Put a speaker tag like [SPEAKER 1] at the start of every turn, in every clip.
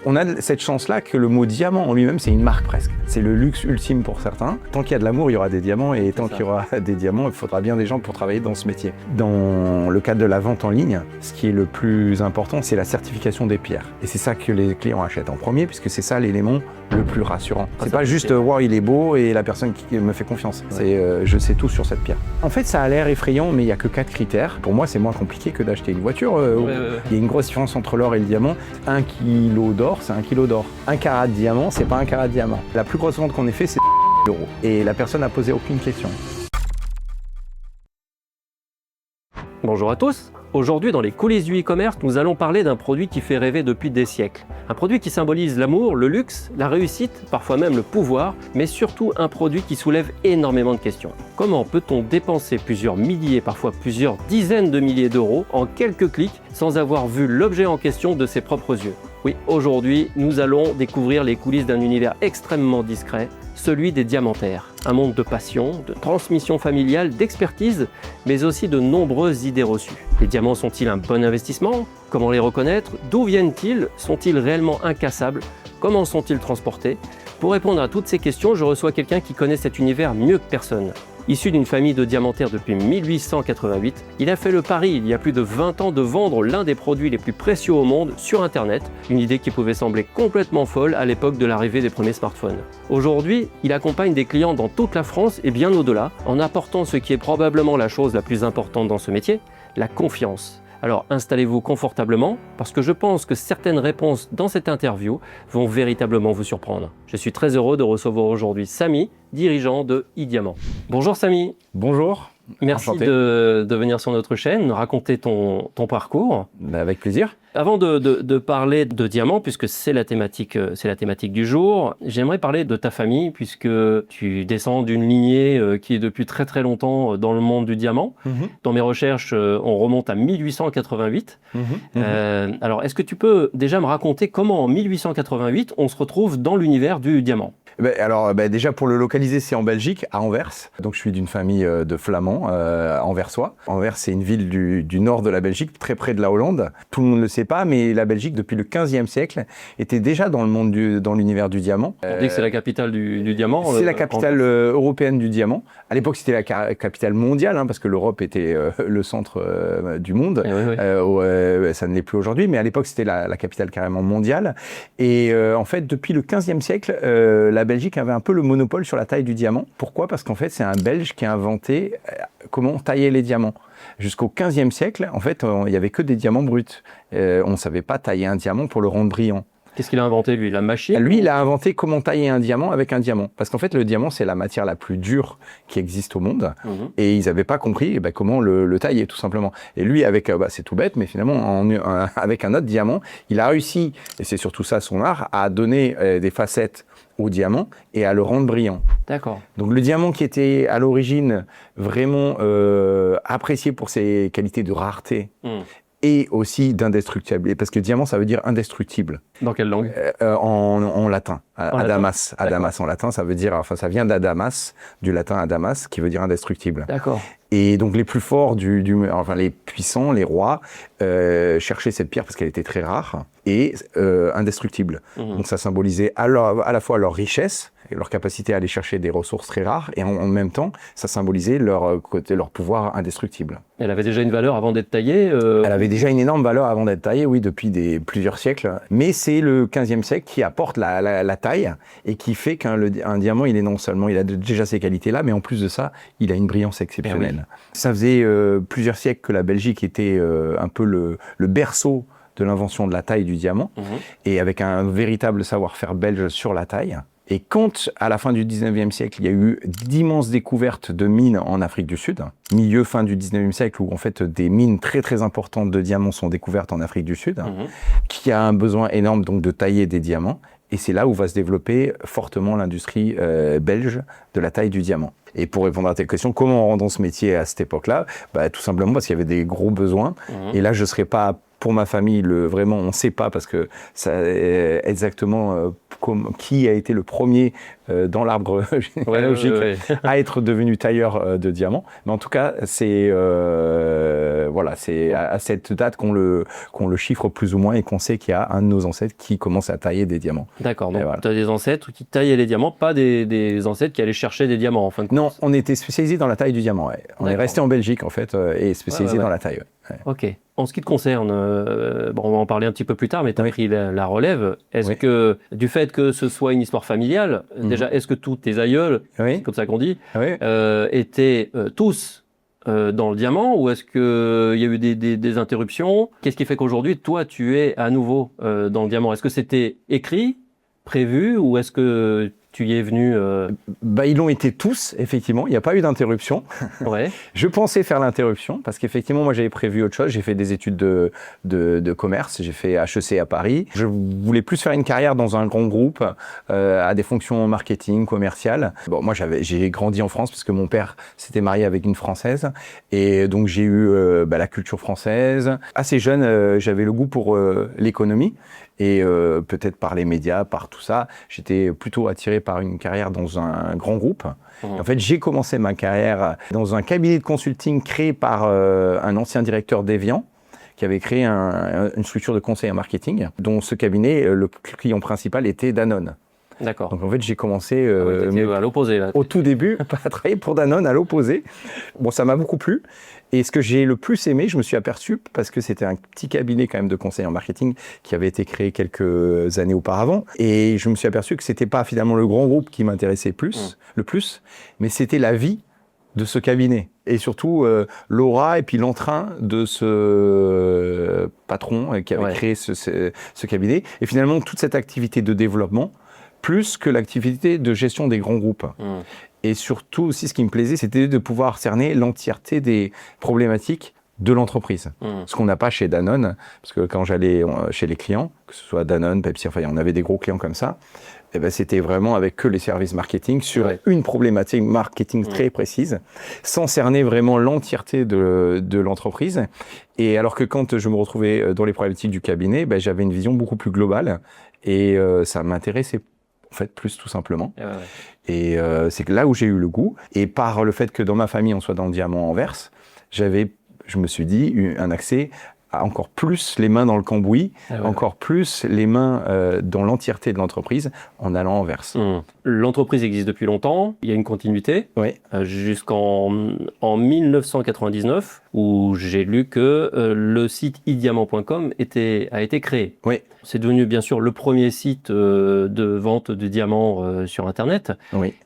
[SPEAKER 1] On a cette chance-là que le mot diamant en lui-même, c'est une marque presque. C'est le luxe ultime pour certains. Tant qu'il y a de l'amour, il y aura des diamants, et tant qu'il y aura des diamants, il faudra bien des gens pour travailler dans ce métier. Dans le cadre de la vente en ligne, ce qui est le plus important, c'est la certification des pierres. Et c'est ça que les clients achètent en premier, puisque c'est ça l'élément le plus rassurant. C'est pas juste wow, il est beau et la personne qui me fait confiance. C'est je sais tout sur cette pierre. En fait, ça a l'air effrayant, mais il n'y a que 4 critères. Pour moi, c'est moins compliqué que d'acheter une voiture. Il y a une grosse différence entre l'or et le diamant. 1 kilo d'or, c'est 1 kilo d'or. 1 carat de diamant, c'est pas 1 carat de diamant. La plus grosse vente qu'on ait fait, c'est €. Et la personne n'a posé aucune question.
[SPEAKER 2] Bonjour à tous. Aujourd'hui, dans les coulisses du e-commerce, nous allons parler d'un produit qui fait rêver depuis des siècles. Un produit qui symbolise l'amour, le luxe, la réussite, parfois même le pouvoir, mais surtout un produit qui soulève énormément de questions. Comment peut-on dépenser plusieurs milliers, parfois plusieurs dizaines de milliers d'euros en quelques clics sans avoir vu l'objet en question de ses propres yeux? Oui, aujourd'hui, nous allons découvrir les coulisses d'un univers extrêmement discret, celui des diamantaires. Un monde de passion, de transmission familiale, d'expertise, mais aussi de nombreuses idées reçues. Les diamants sont-ils un bon investissement? Comment les reconnaître? D'où viennent-ils? Sont-ils réellement incassables? Comment sont-ils transportés? Pour répondre à toutes ces questions, je reçois quelqu'un qui connaît cet univers mieux que personne. Issu d'une famille de diamantaires depuis 1888, il a fait le pari il y a plus de 20 ans de vendre l'un des produits les plus précieux au monde sur Internet, une idée qui pouvait sembler complètement folle à l'époque de l'arrivée des premiers smartphones. Aujourd'hui, il accompagne des clients dans toute la France et bien au-delà, en apportant ce qui est probablement la chose la plus importante dans ce métier, la confiance. Alors installez-vous confortablement, parce que je pense que certaines réponses dans cette interview vont véritablement vous surprendre. Je suis très heureux de recevoir aujourd'hui Samy, dirigeant de iDiamant. Bonjour Samy.
[SPEAKER 1] Bonjour.
[SPEAKER 2] Merci de venir sur notre chaîne, raconter ton parcours.
[SPEAKER 1] Avec plaisir.
[SPEAKER 2] Avant de parler de diamant, puisque c'est la thématique du jour, j'aimerais parler de ta famille, puisque tu descends d'une lignée qui est depuis très très longtemps dans le monde du diamant. Dans mes recherches, on remonte à 1888. Alors, est-ce que tu peux déjà me raconter comment en 1888, on se retrouve dans l'univers du diamant?
[SPEAKER 1] Déjà pour le localiser, c'est en Belgique, à Anvers. Donc je suis d'une famille de flamands anversois. Anvers, c'est une ville du nord de la Belgique, très près de la Hollande. Tout le monde ne le sait pas, mais la Belgique, depuis le 15e siècle, était déjà dans l'univers du diamant.
[SPEAKER 2] On dit que c'est la capitale du diamant.
[SPEAKER 1] C'est la capitale européenne du diamant. À l'époque, c'était la capitale mondiale, parce que l'Europe était le centre du monde. Ça ne l'est plus aujourd'hui, mais à l'époque, c'était la capitale carrément mondiale. Et en fait, depuis le 15e siècle, la Belgique avait un peu le monopole sur la taille du diamant. Pourquoi? Parce qu'en fait, c'est un Belge qui a inventé comment tailler les diamants. Jusqu'au 15e siècle, en fait, il n'y avait que des diamants bruts. On ne savait pas tailler un diamant pour le rendre brillant.
[SPEAKER 2] Qu'est-ce qu'il a inventé, lui? La machine?
[SPEAKER 1] Lui, il a inventé comment tailler un diamant avec un diamant. Parce qu'en fait, le diamant, c'est la matière la plus dure qui existe au monde. Et ils n'avaient pas compris comment le tailler, tout simplement. Et lui, c'est tout bête, mais finalement, avec un autre diamant, il a réussi, et c'est surtout ça son art, à donner des facettes au diamant et à le rendre brillant.
[SPEAKER 2] D'accord.
[SPEAKER 1] Donc le diamant qui était à l'origine vraiment apprécié pour ses qualités de rareté et aussi d'indestructible. Parce que diamant, ça veut dire indestructible.
[SPEAKER 2] Dans quelle langue?
[SPEAKER 1] En latin. Adamas.
[SPEAKER 2] Latin.
[SPEAKER 1] Adamas en latin, ça veut dire, ça vient d'Adamas, du latin Adamas, qui veut dire indestructible.
[SPEAKER 2] D'accord.
[SPEAKER 1] Et donc les plus forts, les puissants, les rois, cherchaient cette pierre parce qu'elle était très rare et indestructible. Donc ça symbolisait à la fois leur richesse, et leur capacité à aller chercher des ressources très rares, et en même temps, ça symbolisait leur pouvoir indestructible.
[SPEAKER 2] Elle avait déjà une valeur avant d'être taillée
[SPEAKER 1] Elle avait déjà une énorme valeur avant d'être taillée, oui, depuis plusieurs siècles. Mais c'est le 15e siècle qui apporte la taille et qui fait qu'un diamant, il est non seulement, il a déjà ces qualités-là, mais en plus de ça, il a une brillance exceptionnelle. Ça faisait plusieurs siècles que la Belgique était un peu le berceau de l'invention de la taille du diamant, et avec un véritable savoir-faire belge sur la taille. Et quand, à la fin du 19e siècle, il y a eu d'immenses découvertes de mines en Afrique du Sud, fin du 19e siècle, où en fait des mines très très importantes de diamants sont découvertes en Afrique du Sud, qui a un besoin énorme donc de tailler des diamants. Et c'est là où va se développer fortement l'industrie belge de la taille du diamant. Et pour répondre à ta question, comment on rend dans ce métier à cette époque-là? Tout simplement parce qu'il y avait des gros besoins. Et là, je ne serais pas, pour ma famille, vraiment, on ne sait pas, parce que ça, exactement qui a été le premier dans l'arbre généalogique à être devenu tailleur de diamants. Mais en tout cas, c'est c'est à cette date qu'on le chiffre plus ou moins et qu'on sait qu'il y a un de nos ancêtres qui commence à tailler des diamants.
[SPEAKER 2] D'accord, donc tu as des ancêtres qui taillaient les diamants, pas des ancêtres qui allaient chercher des diamants en fin de compte.
[SPEAKER 1] Non, on était spécialisé dans la taille du diamant. Ouais. On est resté en Belgique en fait et spécialisé dans la taille. Ouais.
[SPEAKER 2] Ok. En ce qui te concerne, on va en parler un petit peu plus tard, mais tu as pris la relève. Est-ce que, du fait que ce soit une histoire familiale, déjà, est-ce que tous tes aïeuls, c'est comme ça qu'on dit, étaient tous dans le diamant, ou est-ce qu'il y a eu des interruptions? Qu'est-ce qui fait qu'aujourd'hui, toi, tu es à nouveau dans le diamant? Est-ce que c'était écrit, prévu, ou est-ce que tu y es venu
[SPEAKER 1] Ils l'ont été tous, effectivement. Il n'y a pas eu d'interruption.
[SPEAKER 2] Ouais.
[SPEAKER 1] Je pensais faire l'interruption parce qu'effectivement, moi, j'avais prévu autre chose. J'ai fait des études de commerce. J'ai fait HEC à Paris. Je voulais plus faire une carrière dans un grand groupe à des fonctions marketing, commerciales. Bon, moi, j'ai grandi en France parce que mon père s'était marié avec une Française. Et donc, j'ai eu la culture française. Assez jeune, j'avais le goût pour l'économie. Et peut-être par les médias, par tout ça, j'étais plutôt attiré par une carrière dans un grand groupe. En fait, j'ai commencé ma carrière dans un cabinet de consulting créé par un ancien directeur d'Evian, qui avait créé une structure de conseil en marketing, dont ce cabinet, le client principal était Danone.
[SPEAKER 2] D'accord.
[SPEAKER 1] Donc en fait, j'ai commencé
[SPEAKER 2] à l'opposé là.
[SPEAKER 1] Au tout début à travailler pour Danone à l'opposé. Bon, ça m'a beaucoup plu. Et ce que j'ai le plus aimé, je me suis aperçu, parce que c'était un petit cabinet quand même de conseil en marketing qui avait été créé quelques années auparavant. Et je me suis aperçu que c'était pas finalement le grand groupe qui m'intéressait le plus, mais c'était la vie de ce cabinet. Et surtout l'aura et puis l'entrain de ce patron qui avait créé ce cabinet. Et finalement, toute cette activité de développement, plus que l'activité de gestion des grands groupes. Et surtout aussi, ce qui me plaisait, c'était de pouvoir cerner l'entièreté des problématiques de l'entreprise. Ce qu'on n'a pas chez Danone, parce que quand j'allais chez les clients, que ce soit Danone, Pepsi, enfin, on avait des gros clients comme ça, et ben, c'était vraiment avec que les services marketing sur une problématique marketing très précise, sans cerner vraiment l'entièreté de l'entreprise. Et alors que quand je me retrouvais dans les problématiques du cabinet, ben, j'avais une vision beaucoup plus globale et ça m'intéressait en fait plus tout simplement. Et c'est là où j'ai eu le goût. Et par le fait que dans ma famille on soit dans le diamant Anvers, je me suis dit un accès à encore plus les mains dans le cambouis, encore plus les mains dans l'entièreté de l'entreprise en allant à Anvers.
[SPEAKER 2] L'entreprise existe depuis longtemps, il y a une continuité, jusqu'en 1999, où j'ai lu que le site idiamant.com a été créé.
[SPEAKER 1] Oui.
[SPEAKER 2] C'est devenu bien sûr le premier site de vente de diamants sur Internet,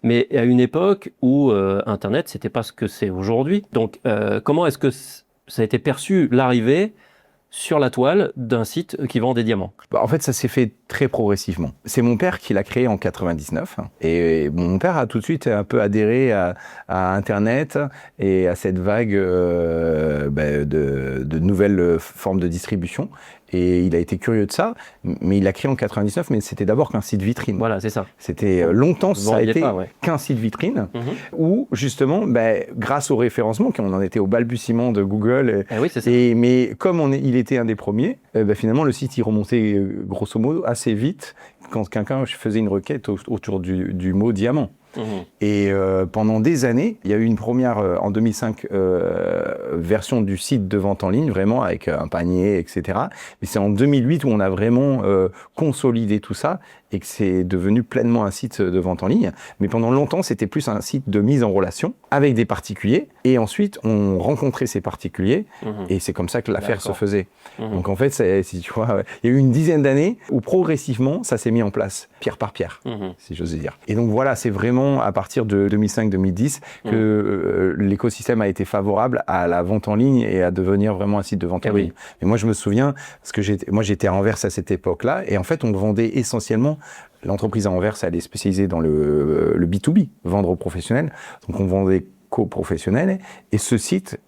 [SPEAKER 2] mais à une époque où Internet, c'était pas ce que c'est aujourd'hui. Donc, comment est-ce que ça a été perçu, l'arrivée sur la toile d'un site qui vend des diamants?
[SPEAKER 1] En fait, ça s'est fait très progressivement. C'est mon père qui l'a créé en 99. Et mon père a tout de suite un peu adhéré à Internet et à cette vague de nouvelles formes de distribution. Et il a été curieux de ça, mais il l'a créé en 99, mais c'était d'abord qu'un site vitrine.
[SPEAKER 2] Voilà, c'est ça.
[SPEAKER 1] C'était longtemps, ça a été qu'un site vitrine, où justement, grâce au référencement, on en était au balbutiement de Google, mais comme il était un des premiers, finalement le site il remontait grosso modo assez vite quand quelqu'un faisait une requête autour du mot diamant. Et pendant des années, il y a eu une première, en 2005, version du site de vente en ligne, vraiment avec un panier, etc. Mais c'est en 2008 où on a vraiment consolidé tout ça et que c'est devenu pleinement un site de vente en ligne. Mais pendant longtemps, c'était plus un site de mise en relation avec des particuliers. Et ensuite, on rencontrait ces particuliers et c'est comme ça que l'affaire se faisait. Donc en fait, si tu vois, il y a eu une dizaine d'années où progressivement, ça s'est mis en place, pierre par pierre, si j'ose dire. Et donc voilà, c'est vraiment à partir de 2005-2010 que l'écosystème a été favorable à la vente en ligne et à devenir vraiment un site de vente en ligne. Mais moi, je me souviens, parce que j'étais à Anvers à cette époque-là, et en fait, on vendait essentiellement. L'entreprise à Anvers, elle est spécialisée dans le B2B, vendre aux professionnels. Donc, on vendait qu'aux professionnels. Et ce site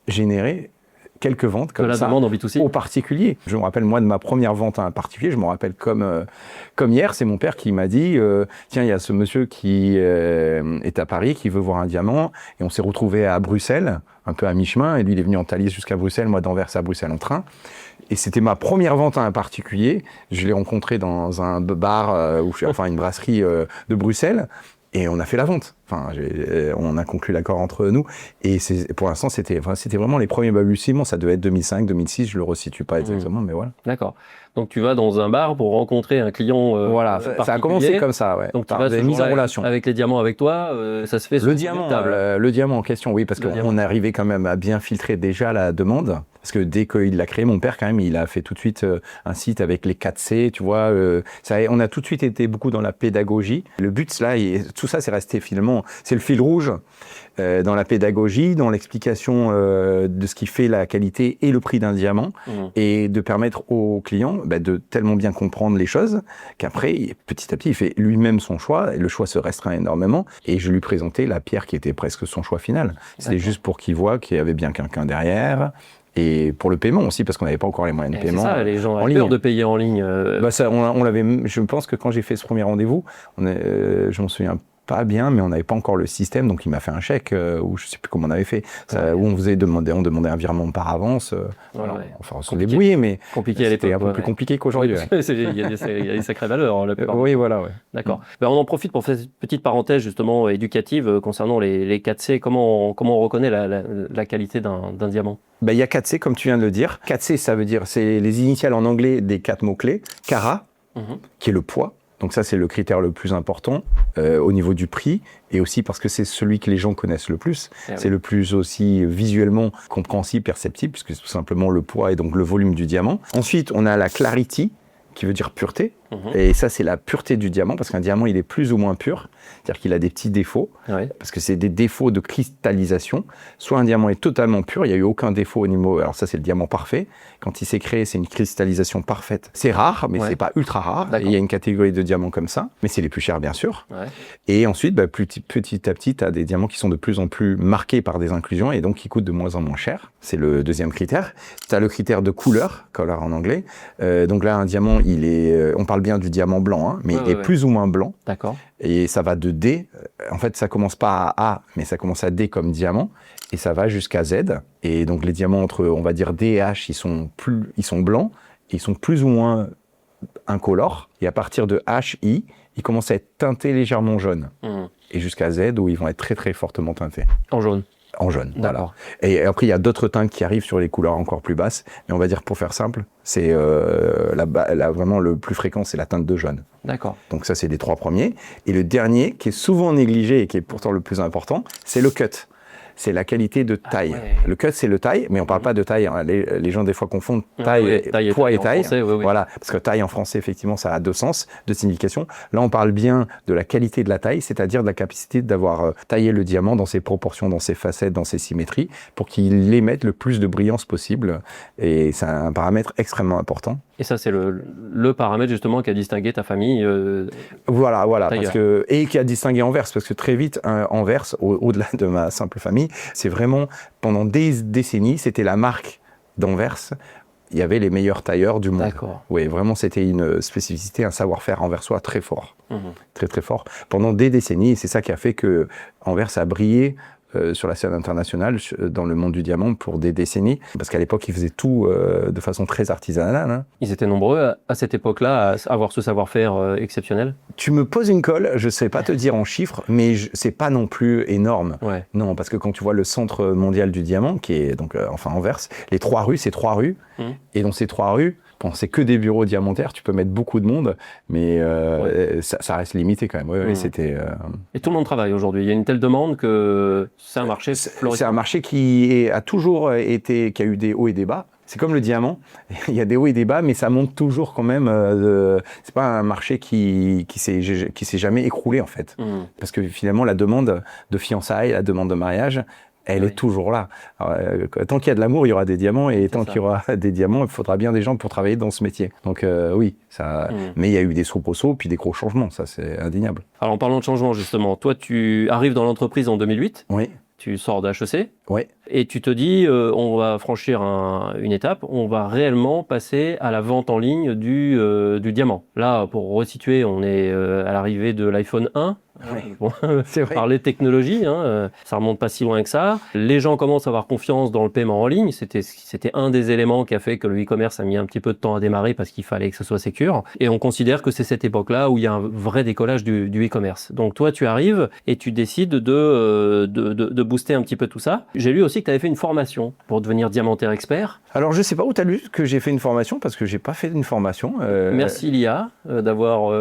[SPEAKER 1] générait quelques ventes comme
[SPEAKER 2] de la
[SPEAKER 1] ça
[SPEAKER 2] demande en B2C.
[SPEAKER 1] aux particuliers. Je me rappelle moi de ma première vente à un particulier, je me rappelle comme hier, c'est mon père qui m'a dit tiens, il y a ce monsieur qui est à Paris qui veut voir un diamant, et on s'est retrouvé à Bruxelles, un peu à mi-chemin, et lui il est venu en Thalys jusqu'à Bruxelles, moi d'Anvers à Bruxelles en train. Et c'était ma première vente à un particulier. Je l'ai rencontré dans un bar, enfin une brasserie de Bruxelles. Et on a fait la vente. Enfin, on a conclu l'accord entre nous. Et pour l'instant, c'était vraiment les premiers balbutiements. Ça devait être 2005, 2006. Je le resitue pas exactement, mais voilà.
[SPEAKER 2] D'accord. Donc tu vas dans un bar pour rencontrer un client.
[SPEAKER 1] Voilà, ça a commencé comme ça, ouais.
[SPEAKER 2] Donc tu vas
[SPEAKER 1] mise en relation
[SPEAKER 2] avec les diamants avec toi. Ça se fait.
[SPEAKER 1] Le diamant en question, oui, parce qu'on arrivait quand même à bien filtrer déjà la demande. Parce que dès qu'il l'a créé, mon père, quand même, il a fait tout de suite un site avec les 4C, tu vois. On a tout de suite été beaucoup dans la pédagogie. Le but, là, tout ça, c'est resté finalement, c'est le fil rouge dans la pédagogie, dans l'explication de ce qui fait la qualité et le prix d'un diamant, et de permettre aux clients de tellement bien comprendre les choses qu'après, petit à petit, il fait lui-même son choix, et le choix se restreint énormément, et je lui présentais la pierre qui était presque son choix final. C'était juste pour qu'il voit qu'il y avait bien quelqu'un derrière. Et pour le paiement aussi, parce qu'on n'avait pas encore les moyens de paiement.
[SPEAKER 2] C'est ça, les gens ont peur de payer en ligne.
[SPEAKER 1] On l'avait. Je pense que quand j'ai fait ce premier rendez-vous, je m'en souviens pas bien, mais on n'avait pas encore le système, donc il m'a fait un chèque, ou je sais plus comment on avait fait, où on demandait un virement par avance. Enfin, on se débrouillait, mais c'était un peu plus compliqué qu'aujourd'hui.
[SPEAKER 2] Il y a des sacrées valeurs.
[SPEAKER 1] Oui, voilà. Ouais.
[SPEAKER 2] D'accord. On en profite pour faire cette petite parenthèse justement éducative concernant les 4C. Comment on reconnaît la qualité d'un diamant?
[SPEAKER 1] Il y a 4C, comme tu viens de le dire. 4C, ça veut dire, c'est les initiales en anglais des 4 mots-clés. Carat, qui est le poids. Donc ça, c'est le critère le plus important au niveau du prix, et aussi parce que c'est celui que les gens connaissent le plus. C'est le plus aussi visuellement compréhensible, perceptible, puisque c'est tout simplement le poids et donc le volume du diamant. Ensuite, on a la clarity, qui veut dire pureté. Et ça, c'est la pureté du diamant, parce qu'un diamant, il est plus ou moins pur. C'est-à-dire qu'il a des petits défauts, parce que c'est des défauts de cristallisation. Soit un diamant est totalement pur, il n'y a eu aucun défaut au niveau... Alors ça, c'est le diamant parfait. Quand il s'est créé, c'est une cristallisation parfaite. C'est rare, mais c'est pas ultra rare. Il y a une catégorie de diamants comme ça, mais c'est les plus chers, bien sûr. Et ensuite, petit à petit, tu as des diamants qui sont de plus en plus marqués par des inclusions, et donc qui coûtent de moins en moins cher. C'est le deuxième critère. Tu as le critère de couleur, color en anglais. Donc là, un diamant, on parle bien du diamant blanc, hein, mais il est plus ou moins blanc.
[SPEAKER 2] D'accord.
[SPEAKER 1] Et ça va de D. En fait, ça commence pas à A, mais ça commence à D comme diamant, et ça va jusqu'à Z. Et donc les diamants entre, on va dire, D et H, ils sont blancs, et ils sont plus ou moins incolores. Et à partir de H, I, ils commencent à être teintés légèrement jaune. Et jusqu'à Z, où ils vont être très très fortement teintés.
[SPEAKER 2] En jaune.
[SPEAKER 1] En jaune, voilà. Et après, il y a d'autres teintes qui arrivent sur les couleurs encore plus basses. Mais on va dire, pour faire simple, c'est vraiment le plus fréquent, c'est la teinte de jaune.
[SPEAKER 2] D'accord.
[SPEAKER 1] Donc ça, c'est les 3 premiers. Et le dernier, qui est souvent négligé et qui est pourtant le plus important, c'est le cut. C'est la qualité de taille. Le cut, c'est le taille, mais on parle pas de taille. Hein. Les gens, des fois, confondent taille, poids et taille.
[SPEAKER 2] Français,
[SPEAKER 1] voilà, parce que taille en français, effectivement, ça a 2 sens, 2 significations. Là, on parle bien de la qualité de la taille, c'est-à-dire de la capacité d'avoir taillé le diamant dans ses proportions, dans ses facettes, dans ses symétries, pour qu'il émette le plus de brillance possible. Et c'est un paramètre extrêmement important.
[SPEAKER 2] Et ça, c'est le paramètre justement qui a distingué ta famille.
[SPEAKER 1] Voilà, et qui a distingué Anvers, parce que très vite, Anvers, au-delà de ma simple famille, c'est vraiment, pendant des décennies, c'était la marque d'Anvers. Il y avait les meilleurs tailleurs du monde.
[SPEAKER 2] D'accord.
[SPEAKER 1] Oui, vraiment, c'était une spécificité, un savoir-faire anversois très fort. Très, très fort. Pendant des décennies, et c'est ça qui a fait que Anvers a brillé sur la scène internationale, dans le monde du diamant, pour des décennies. Parce qu'à l'époque, ils faisaient tout de façon très artisanale. Hein.
[SPEAKER 2] Ils étaient nombreux à cette époque-là à avoir ce savoir-faire exceptionnel?
[SPEAKER 1] Tu me poses une colle, je ne sais pas te dire en chiffres, mais c'est pas non plus énorme.
[SPEAKER 2] Ouais.
[SPEAKER 1] Non, parce que quand tu vois le centre mondial du diamant, qui est donc Anvers, les 3 rues, c'est 3 rues. Et dans ces 3 rues, bon, c'est que des bureaux diamantaires, tu peux mettre beaucoup de monde, mais ça reste limité quand même. C'était.
[SPEAKER 2] Et tout le monde travaille aujourd'hui. Il y a une telle demande que c'est un marché florissant.
[SPEAKER 1] C'est un marché qui a toujours été, qui a eu des hauts et des bas. C'est comme le diamant, il y a des hauts et des bas, mais ça monte toujours quand même. C'est pas un marché qui s'est jamais écroulé en fait, parce que finalement la demande de fiançailles, la demande de mariage, elle est toujours là. Alors, tant qu'il y a de l'amour, il y aura des diamants, et tant qu'il y aura des diamants, il faudra bien des gens pour travailler dans ce métier. Donc oui, ça. Mais il y a eu des soubresauts, puis des gros changements, ça c'est indéniable.
[SPEAKER 2] Alors en parlant de changement justement, toi tu arrives dans l'entreprise en 2008.
[SPEAKER 1] Oui.
[SPEAKER 2] Tu sors d'HEC.
[SPEAKER 1] Ouais.
[SPEAKER 2] Et tu te dis, on va franchir une étape, on va réellement passer à la vente en ligne du diamant. Là, pour resituer, on est à l'arrivée de l'iPhone 1.
[SPEAKER 1] Ouais.
[SPEAKER 2] Bon,
[SPEAKER 1] C'est vrai.
[SPEAKER 2] parler de technologie, ça remonte pas si loin que ça. Les gens commencent à avoir confiance dans le paiement en ligne. C'était un des éléments qui a fait que le e-commerce a mis un petit peu de temps à démarrer parce qu'il fallait que ce soit sécure. Et on considère que c'est cette époque-là où il y a un vrai décollage du e-commerce. Donc toi, tu arrives et tu décides de booster un petit peu tout ça. J'ai lu aussi que tu avais fait une formation pour devenir diamantaire expert.
[SPEAKER 1] Alors, je sais pas où tu as lu que j'ai fait une formation, parce que j'ai pas fait une formation.
[SPEAKER 2] Merci Lia d'avoir.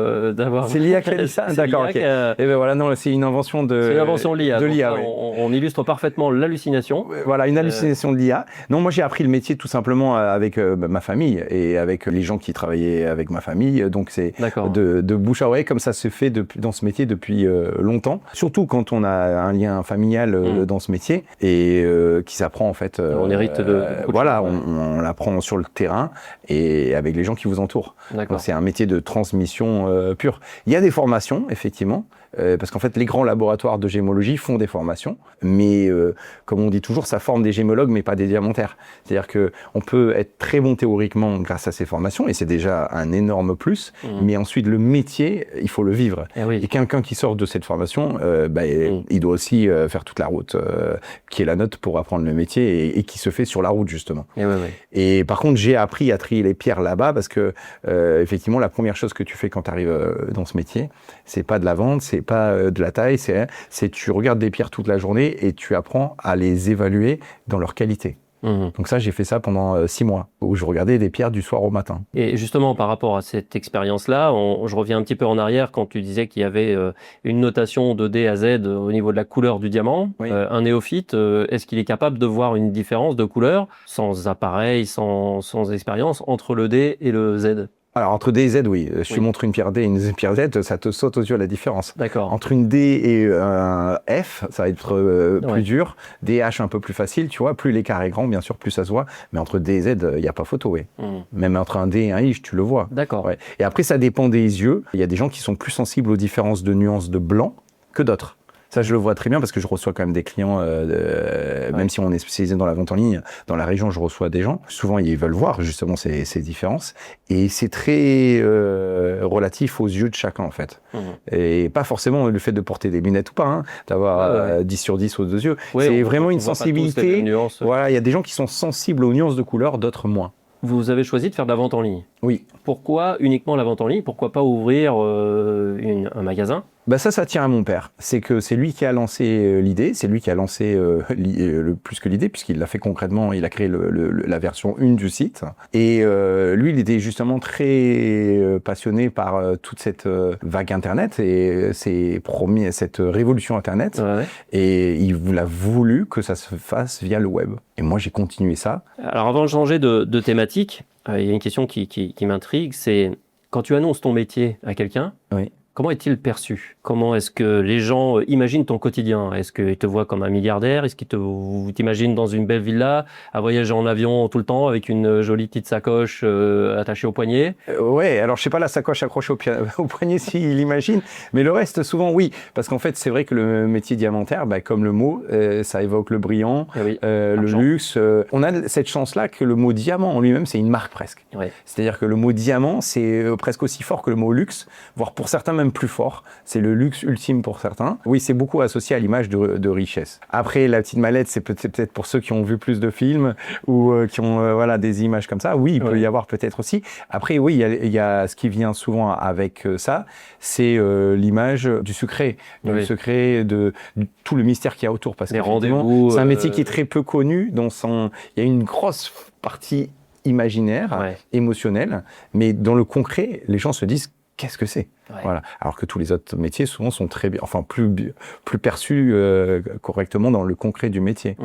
[SPEAKER 1] C'est l'IA qui a dit ça.
[SPEAKER 2] C'est
[SPEAKER 1] D'accord,
[SPEAKER 2] l'IA
[SPEAKER 1] ok.
[SPEAKER 2] qui a-
[SPEAKER 1] Et ben voilà, non, c'est une invention de.
[SPEAKER 2] C'est l'invention de l'IA.
[SPEAKER 1] De
[SPEAKER 2] Donc
[SPEAKER 1] l'IA,
[SPEAKER 2] là,
[SPEAKER 1] oui.
[SPEAKER 2] on illustre parfaitement l'hallucination.
[SPEAKER 1] Voilà, une hallucination de l'IA. Non, moi j'ai appris le métier tout simplement avec ma famille et avec les gens qui travaillaient avec ma famille. Donc c'est
[SPEAKER 2] D'accord.
[SPEAKER 1] de bouche à oreille, comme ça se fait dans ce métier depuis longtemps. Surtout quand on a un lien familial dans ce métier et qui s'apprend en fait.
[SPEAKER 2] On hérite de beaucoup de
[SPEAKER 1] voilà,
[SPEAKER 2] choses,
[SPEAKER 1] on l'apprend sur le terrain et avec les gens qui vous entourent.
[SPEAKER 2] D'accord.
[SPEAKER 1] Donc c'est un métier de transmission pure. Il y a des formations, effectivement. Parce qu'en fait, les grands laboratoires de gémologie font des formations, mais comme on dit toujours, ça forme des gémologues, mais pas des diamantaires. C'est-à-dire que on peut être très bon théoriquement grâce à ces formations, et c'est déjà un énorme plus. Mais ensuite, le métier, il faut le vivre.
[SPEAKER 2] Eh oui.
[SPEAKER 1] Et quelqu'un qui sort de cette formation, il doit aussi faire toute la route qui est la nôtre pour apprendre le métier et qui se fait sur la route justement.
[SPEAKER 2] Eh oui.
[SPEAKER 1] Et par contre, j'ai appris à trier les pierres là-bas parce que effectivement, la première chose que tu fais quand tu arrives dans ce métier, c'est pas de la vente, c'est pas de la taille, c'est tu regardes des pierres toute la journée et tu apprends à les évaluer dans leur qualité. Donc ça, j'ai fait ça pendant 6 mois, où je regardais des pierres du soir au matin.
[SPEAKER 2] Et justement, par rapport à cette expérience-là, je reviens un petit peu en arrière quand tu disais qu'il y avait une notation de D à Z au niveau de la couleur du diamant.
[SPEAKER 1] Oui.
[SPEAKER 2] Un néophyte, est-ce qu'il est capable de voir une différence de couleur, sans appareil, sans expérience, entre le D et le Z ?
[SPEAKER 1] Alors, entre D et Z, oui. Je te montre une pierre D et une pierre Z, ça te saute aux yeux la différence.
[SPEAKER 2] D'accord.
[SPEAKER 1] Entre une D et un F, ça va être plus dur. DH un peu plus facile, tu vois. Plus l'écart est grand, bien sûr, plus ça se voit. Mais entre D et Z, il n'y a pas photo, oui. Même entre un D et un I, tu le vois.
[SPEAKER 2] D'accord.
[SPEAKER 1] Ouais. Et après, ça dépend des yeux. Il y a des gens qui sont plus sensibles aux différences de nuances de blanc que d'autres. Ça, je le vois très bien parce que je reçois quand même des clients, même si on est spécialisé dans la vente en ligne, dans la région, je reçois des gens. Souvent, ils veulent voir justement ces différences. Et c'est très relatif aux yeux de chacun, en fait. Et pas forcément le fait de porter des lunettes ou pas, d'avoir 10 sur 10 aux deux yeux.
[SPEAKER 2] Ouais,
[SPEAKER 1] c'est vraiment une
[SPEAKER 2] voit pas tous les
[SPEAKER 1] sensibilité.
[SPEAKER 2] mêmes nuances.
[SPEAKER 1] Voilà, il y a des gens qui sont sensibles aux nuances de couleurs, d'autres moins.
[SPEAKER 2] Vous avez choisi de faire de la vente en ligne.
[SPEAKER 1] Oui.
[SPEAKER 2] Pourquoi uniquement la vente en ligne ? Pourquoi pas ouvrir un magasin ?
[SPEAKER 1] Bah ça tient à mon père. C'est que c'est lui qui a lancé l'idée, c'est lui qui a lancé le plus que l'idée, puisqu'il l'a fait concrètement, il a créé la version 1 du site. Et lui, il était justement très passionné par toute cette vague Internet et cette révolution Internet.
[SPEAKER 2] Ouais.
[SPEAKER 1] Et il a voulu que ça se fasse via le web. Et moi, j'ai continué ça.
[SPEAKER 2] Alors avant de changer de thématique, il y a une question qui m'intrigue, c'est quand tu annonces ton métier à quelqu'un,
[SPEAKER 1] Oui.
[SPEAKER 2] comment est-il perçu ? Comment est-ce que les gens imaginent ton quotidien ? Est-ce qu'ils te voient comme un milliardaire ? Est-ce qu'ils t'imaginent dans une belle villa, à voyager en avion tout le temps avec une jolie petite sacoche attachée au poignet ?
[SPEAKER 1] Ouais, alors je sais pas la sacoche accrochée au poignet s'il imagine, mais le reste souvent oui, parce qu'en fait c'est vrai que le métier diamantaire, comme le mot, ça évoque le brillant, le luxe. On a cette chance-là que le mot diamant en lui-même c'est une marque presque.
[SPEAKER 2] Ouais.
[SPEAKER 1] C'est-à-dire que le mot diamant c'est presque aussi fort que le mot luxe, voire pour certains même plus fort. C'est le luxe ultime pour certains. Oui, c'est beaucoup associé à l'image de richesse. Après, la petite mallette, c'est peut-être pour ceux qui ont vu plus de films ou qui ont des images comme ça. Oui, il peut y avoir peut-être aussi. Après, oui, il y a ce qui vient souvent avec ça, c'est l'image du secret. Du secret, de tout le mystère qu'il y a autour. Parce que c'est un métier qui est très peu connu. Il y a une grosse partie imaginaire, émotionnelle, mais dans le concret, les gens se disent qu'est-ce que c'est ? Voilà. Alors que tous les autres métiers souvent sont très bien, enfin plus perçus correctement dans le concret du métier.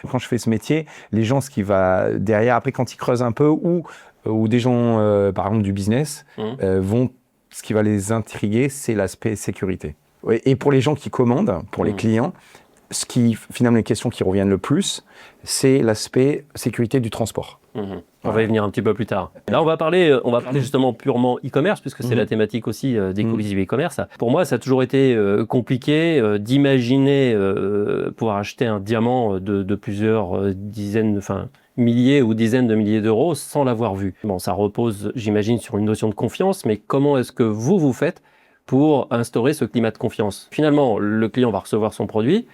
[SPEAKER 1] Quand je fais ce métier, les gens, ce qui va derrière, après quand ils creusent un peu, ou des gens, par exemple du business, ce qui va les intriguer, c'est l'aspect sécurité. Et pour les gens qui commandent, pour les clients, finalement les questions qui reviennent le plus, c'est l'aspect sécurité du transport.
[SPEAKER 2] On va y venir un petit peu plus tard. Là, on va parler justement purement e-commerce, puisque c'est la thématique aussi des coulisses du e-commerce. Pour moi, ça a toujours été compliqué d'imaginer pouvoir acheter un diamant de plusieurs dizaines, enfin milliers ou dizaines de milliers d'euros sans l'avoir vu. Bon, ça repose, j'imagine, sur une notion de confiance, mais comment est-ce que vous faites pour instaurer ce climat de confiance? Finalement, le client va recevoir son produit,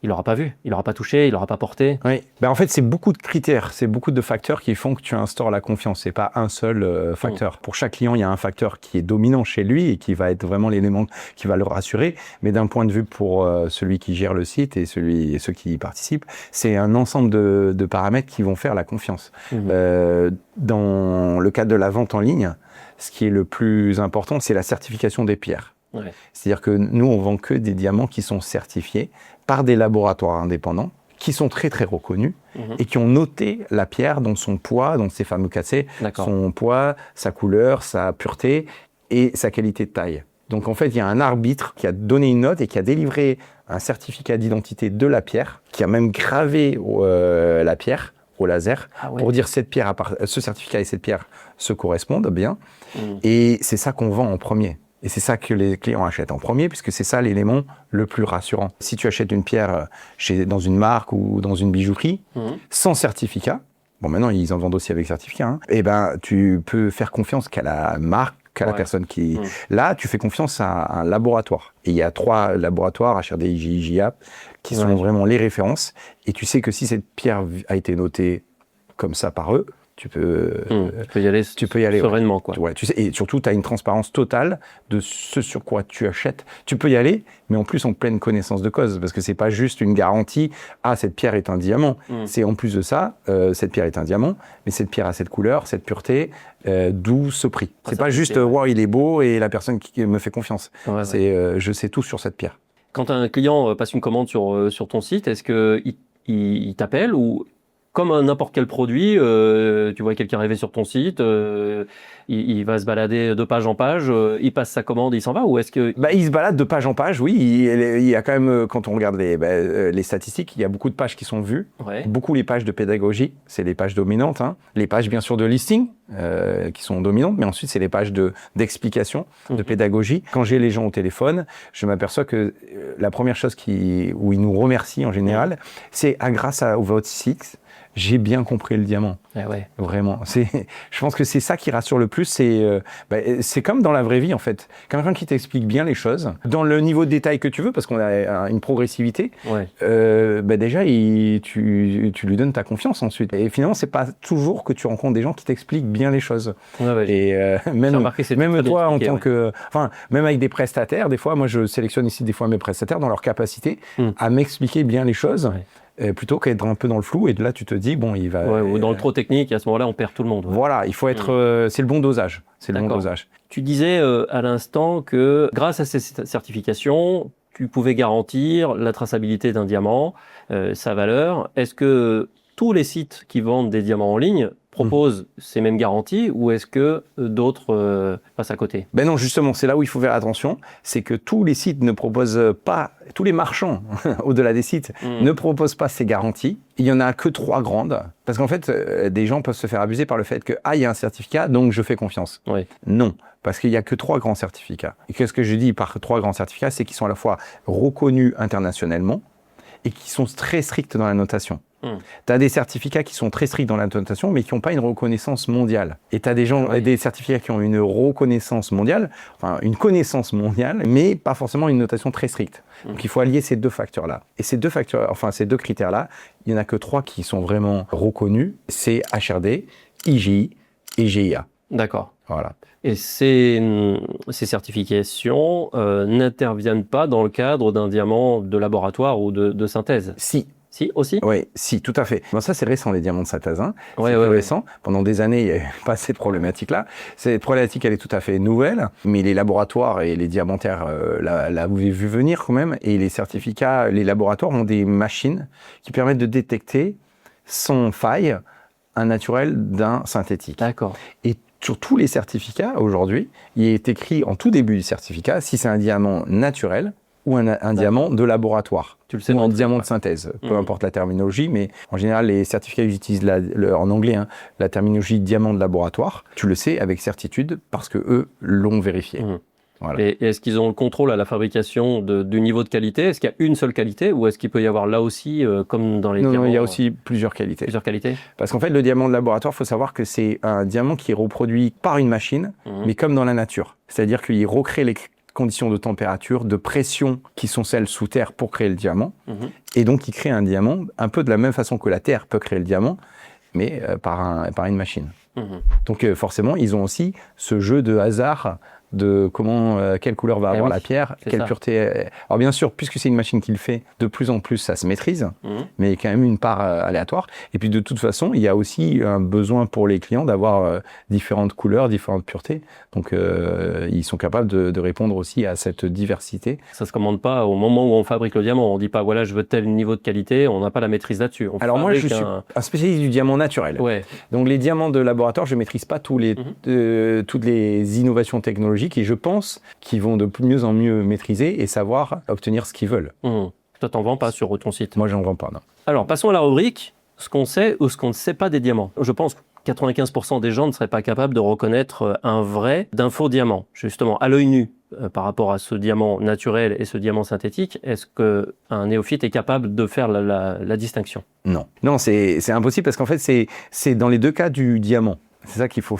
[SPEAKER 2] il l'aura pas vu, il l'aura pas touché, il l'aura pas porté.
[SPEAKER 1] Oui, en fait, c'est beaucoup de critères, c'est beaucoup de facteurs qui font que tu instaures la confiance. C'est pas un seul facteur. Pour chaque client, il y a un facteur qui est dominant chez lui et qui va être vraiment l'élément qui va le rassurer. Mais d'un point de vue pour celui qui gère le site et ceux qui y participent, c'est un ensemble de paramètres qui vont faire la confiance. Dans le cadre de la vente en ligne, ce qui est le plus important, c'est la certification des pierres. Ouais. C'est-à-dire que nous, on vend que des diamants qui sont certifiés par des laboratoires indépendants, qui sont très très reconnus et qui ont noté la pierre dans son poids, dans ses fameux cassés, son poids, sa couleur, sa pureté et sa qualité de taille. Donc en fait, il y a un arbitre qui a donné une note et qui a délivré un certificat d'identité de la pierre, qui a même gravé la pierre au laser pour dire ce certificat et cette pierre se correspondent bien. Et c'est ça qu'on vend en premier. Et c'est ça que les clients achètent en premier, puisque c'est ça l'élément le plus rassurant. Si tu achètes une pierre dans une marque ou dans une bijouterie, sans certificat, bon maintenant ils en vendent aussi avec certificat, et ben tu peux faire confiance qu'à la marque, qu'à la personne qui... Là, tu fais confiance à un laboratoire. Et il y a 3 laboratoires, HRD, IGIA, qui sont vraiment les références. Et tu sais que si cette pierre a été notée comme ça par eux, tu peux
[SPEAKER 2] y aller sereinement. Quoi.
[SPEAKER 1] Ouais, tu sais, et surtout, tu as une transparence totale de ce sur quoi tu achètes. Tu peux y aller, mais en plus en pleine connaissance de cause, parce que c'est pas juste une garantie « Ah, cette pierre est un diamant ». C'est en plus de ça, cette pierre est un diamant, mais cette pierre a cette couleur, cette pureté, d'où ce prix. C'est pas juste « Wow, il est beau » et la personne qui me fait confiance. Je sais tout sur cette pierre.
[SPEAKER 2] Quand un client passe une commande sur ton site, est-ce qu'il t'appelle ou... Comme n'importe quel produit, tu vois quelqu'un arriver sur ton site, il va se balader de page en page, il passe sa commande, il s'en va, ou est-ce que...
[SPEAKER 1] il se balade de page en page, oui. Il y a quand même, quand on regarde les statistiques, il y a beaucoup de pages qui sont vues, beaucoup les pages de pédagogie, c'est les pages dominantes, les pages bien sûr de listing, qui sont dominantes, mais ensuite c'est les pages d'explication, de pédagogie. Quand j'ai les gens au téléphone, je m'aperçois que la première chose où ils nous remercient en général, c'est grâce à votre site, j'ai bien compris le diamant. Vraiment. Je pense que c'est ça qui rassure le plus. C'est comme dans la vraie vie, en fait. Quelqu'un qui t'explique bien les choses, dans le niveau de détail que tu veux, parce qu'on a une progressivité, déjà, tu lui donnes ta confiance ensuite. Et finalement, c'est pas toujours que tu rencontres des gens qui t'expliquent bien les choses. Et même toi, en tant que... Enfin, même avec des prestataires, des fois, moi, je sélectionne ici des fois mes prestataires dans leur capacité à m'expliquer bien les choses. Plutôt qu'être un peu dans le flou, et de là tu te dis bon il va...
[SPEAKER 2] ou dans le trop technique, et à ce moment-là on perd tout le monde.
[SPEAKER 1] Voilà, il faut être... c'est le bon dosage.
[SPEAKER 2] Tu disais à l'instant que grâce à ces certifications, tu pouvais garantir la traçabilité d'un diamant, sa valeur. Est-ce que tous les sites qui vendent des diamants en ligne proposent ces mêmes garanties, ou est-ce que d'autres passent à côté?
[SPEAKER 1] Non, justement, c'est là où il faut faire attention, c'est que tous les sites ne proposent pas, tous les marchands, au-delà des sites, ne proposent pas ces garanties. Il n'y en a que 3 grandes, parce qu'en fait, des gens peuvent se faire abuser par le fait que « Ah, il y a un certificat, donc je fais confiance ». Non, parce qu'il n'y a que 3 grands certificats. Et qu'est-ce que je dis par 3 grands certificats? C'est qu'ils sont à la fois reconnus internationalement et qui sont très stricts dans la notation. Tu as des certificats qui sont très stricts dans la notation, mais qui n'ont pas une reconnaissance mondiale. Et tu as des certificats qui ont une reconnaissance mondiale, enfin une connaissance mondiale, mais pas forcément une notation très stricte. Donc il faut allier ces 2 facteurs-là. Et ces 2 critères-là, il n'y en a que 3 qui sont vraiment reconnus. C'est HRD, IGI et GIA.
[SPEAKER 2] D'accord.
[SPEAKER 1] Voilà.
[SPEAKER 2] Et ces certifications n'interviennent pas dans le cadre d'un diamant de laboratoire ou de synthèse? Si, aussi?
[SPEAKER 1] Oui, si, tout à fait. Bon, ça, c'est récent, les diamants de synthèse. C'est récent. Pendant des années, il n'y avait pas cette problématique-là. Cette problématique, elle est tout à fait nouvelle, mais les laboratoires et les diamantaires l'avaient vu venir quand même. Et les certificats, les laboratoires ont des machines qui permettent de détecter sans faille un naturel d'un synthétique.
[SPEAKER 2] D'accord.
[SPEAKER 1] Et sur tous les certificats, aujourd'hui, il est écrit en tout début du certificat, si c'est un diamant naturel, ou un diamant de laboratoire.
[SPEAKER 2] Tu le sais,
[SPEAKER 1] ou en diamant de synthèse, peu importe la terminologie, mais en général, les certificats utilisent en anglais la terminologie diamant de laboratoire. Tu le sais avec certitude parce que eux l'ont vérifié. Voilà.
[SPEAKER 2] Et est-ce qu'ils ont le contrôle à la fabrication du niveau de qualité? Est-ce qu'il y a une seule qualité ou est-ce qu'il peut y avoir là aussi, comme dans les diamants?
[SPEAKER 1] Non, il y a aussi plusieurs qualités.
[SPEAKER 2] Plusieurs qualités?
[SPEAKER 1] Parce qu'en fait, le diamant de laboratoire, il faut savoir que c'est un diamant qui est reproduit par une machine, mais comme dans la nature. C'est-à-dire qu'il recrée les conditions de température, de pression qui sont celles sous terre pour créer le diamant. Et donc, il crée un diamant un peu de la même façon que la terre peut créer le diamant, mais par une machine. Donc, forcément, ils ont aussi ce jeu de hasard de quelle couleur va avoir la pierre, quelle pureté. Alors bien sûr, puisque c'est une machine qui le fait, de plus en plus ça se maîtrise, mais il y a quand même une part aléatoire. Et puis de toute façon, il y a aussi un besoin pour les clients d'avoir différentes couleurs, différentes puretés. Donc ils sont capables de répondre aussi à cette diversité.
[SPEAKER 2] Ça se commande pas au moment où on fabrique le diamant. On dit pas voilà, je veux tel niveau de qualité. On n'a pas la maîtrise là-dessus.
[SPEAKER 1] Alors moi, je suis un spécialiste du diamant naturel.
[SPEAKER 2] Ouais.
[SPEAKER 1] Donc les diamants de laboratoire, je maîtrise pas toutes les innovations technologiques. Et je pense qu'ils vont de mieux en mieux maîtriser et savoir obtenir ce qu'ils veulent.
[SPEAKER 2] Toi, t'en vends pas sur ton site?
[SPEAKER 1] Moi, j'en vends pas, non.
[SPEAKER 2] Alors, passons à la rubrique ce qu'on sait ou ce qu'on ne sait pas des diamants. Je pense que 95% des gens ne seraient pas capables de reconnaître un vrai d'un faux diamant. Justement, à l'œil nu, par rapport à ce diamant naturel et ce diamant synthétique, est-ce qu'un néophyte est capable de faire la distinction?
[SPEAKER 1] Non. Non, c'est impossible parce qu'en fait, c'est dans les deux cas du diamant. C'est ça qu'il faut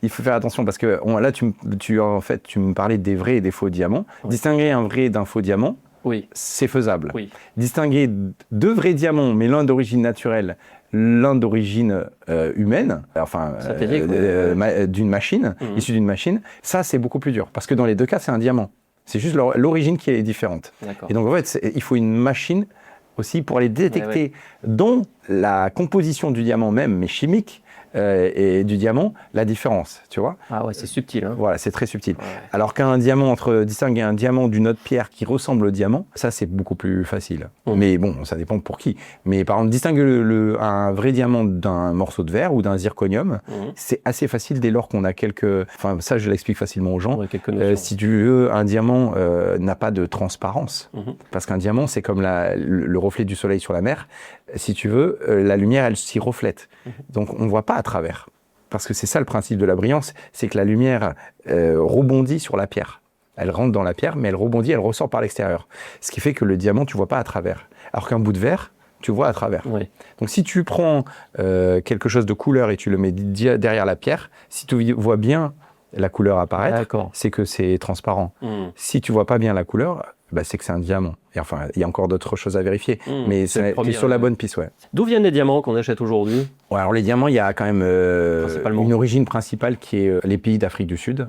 [SPEAKER 1] il faut faire attention parce que là tu me parlais des vrais et des faux diamants. Oui. Distinguer un vrai d'un faux diamant, c'est faisable. Oui. Distinguer deux vrais diamants, mais l'un d'origine naturelle, l'un d'origine humaine, enfin d'une machine, issue d'une machine, ça c'est beaucoup plus dur parce que dans les deux cas c'est un diamant. C'est juste l'origine qui est différente. Et donc en fait il faut une machine aussi pour aller détecter dont la composition du diamant même, mais chimique, et du diamant, la différence, tu vois.
[SPEAKER 2] Ah ouais, c'est subtil. Hein.
[SPEAKER 1] Voilà, c'est très subtil. Ouais. Alors qu'un diamant, distinguer un diamant d'une autre pierre qui ressemble au diamant, ça c'est beaucoup plus facile. Mais bon, ça dépend pour qui. Mais par exemple, distinguer un vrai diamant d'un morceau de verre ou d'un zirconium, c'est assez facile dès lors qu'on a enfin ça je l'explique facilement aux gens. Si tu veux, un diamant n'a pas de transparence. Parce qu'un diamant, c'est comme le reflet du soleil sur la mer. Si tu veux, la lumière, elle s'y reflète. Donc on ne voit pas à travers. Parce que c'est ça le principe de la brillance, c'est que la lumière rebondit sur la pierre. Elle rentre dans la pierre, mais elle rebondit, elle ressort par l'extérieur. Ce qui fait que le diamant, tu ne vois pas à travers. Alors qu'un bout de verre, tu vois à travers. Oui. Donc si tu prends quelque chose de couleur et tu le mets derrière la pierre, si tu vois bien la couleur apparaître, c'est que c'est transparent. Si tu ne vois pas bien la couleur, c'est que c'est un diamant. Et enfin, il y a encore d'autres choses à vérifier. Mais tu es sur la bonne piste, ouais.
[SPEAKER 2] D'où viennent les diamants qu'on achète aujourd'hui?
[SPEAKER 1] Ouais, alors les diamants, il y a quand même une origine principale qui est les pays d'Afrique du Sud,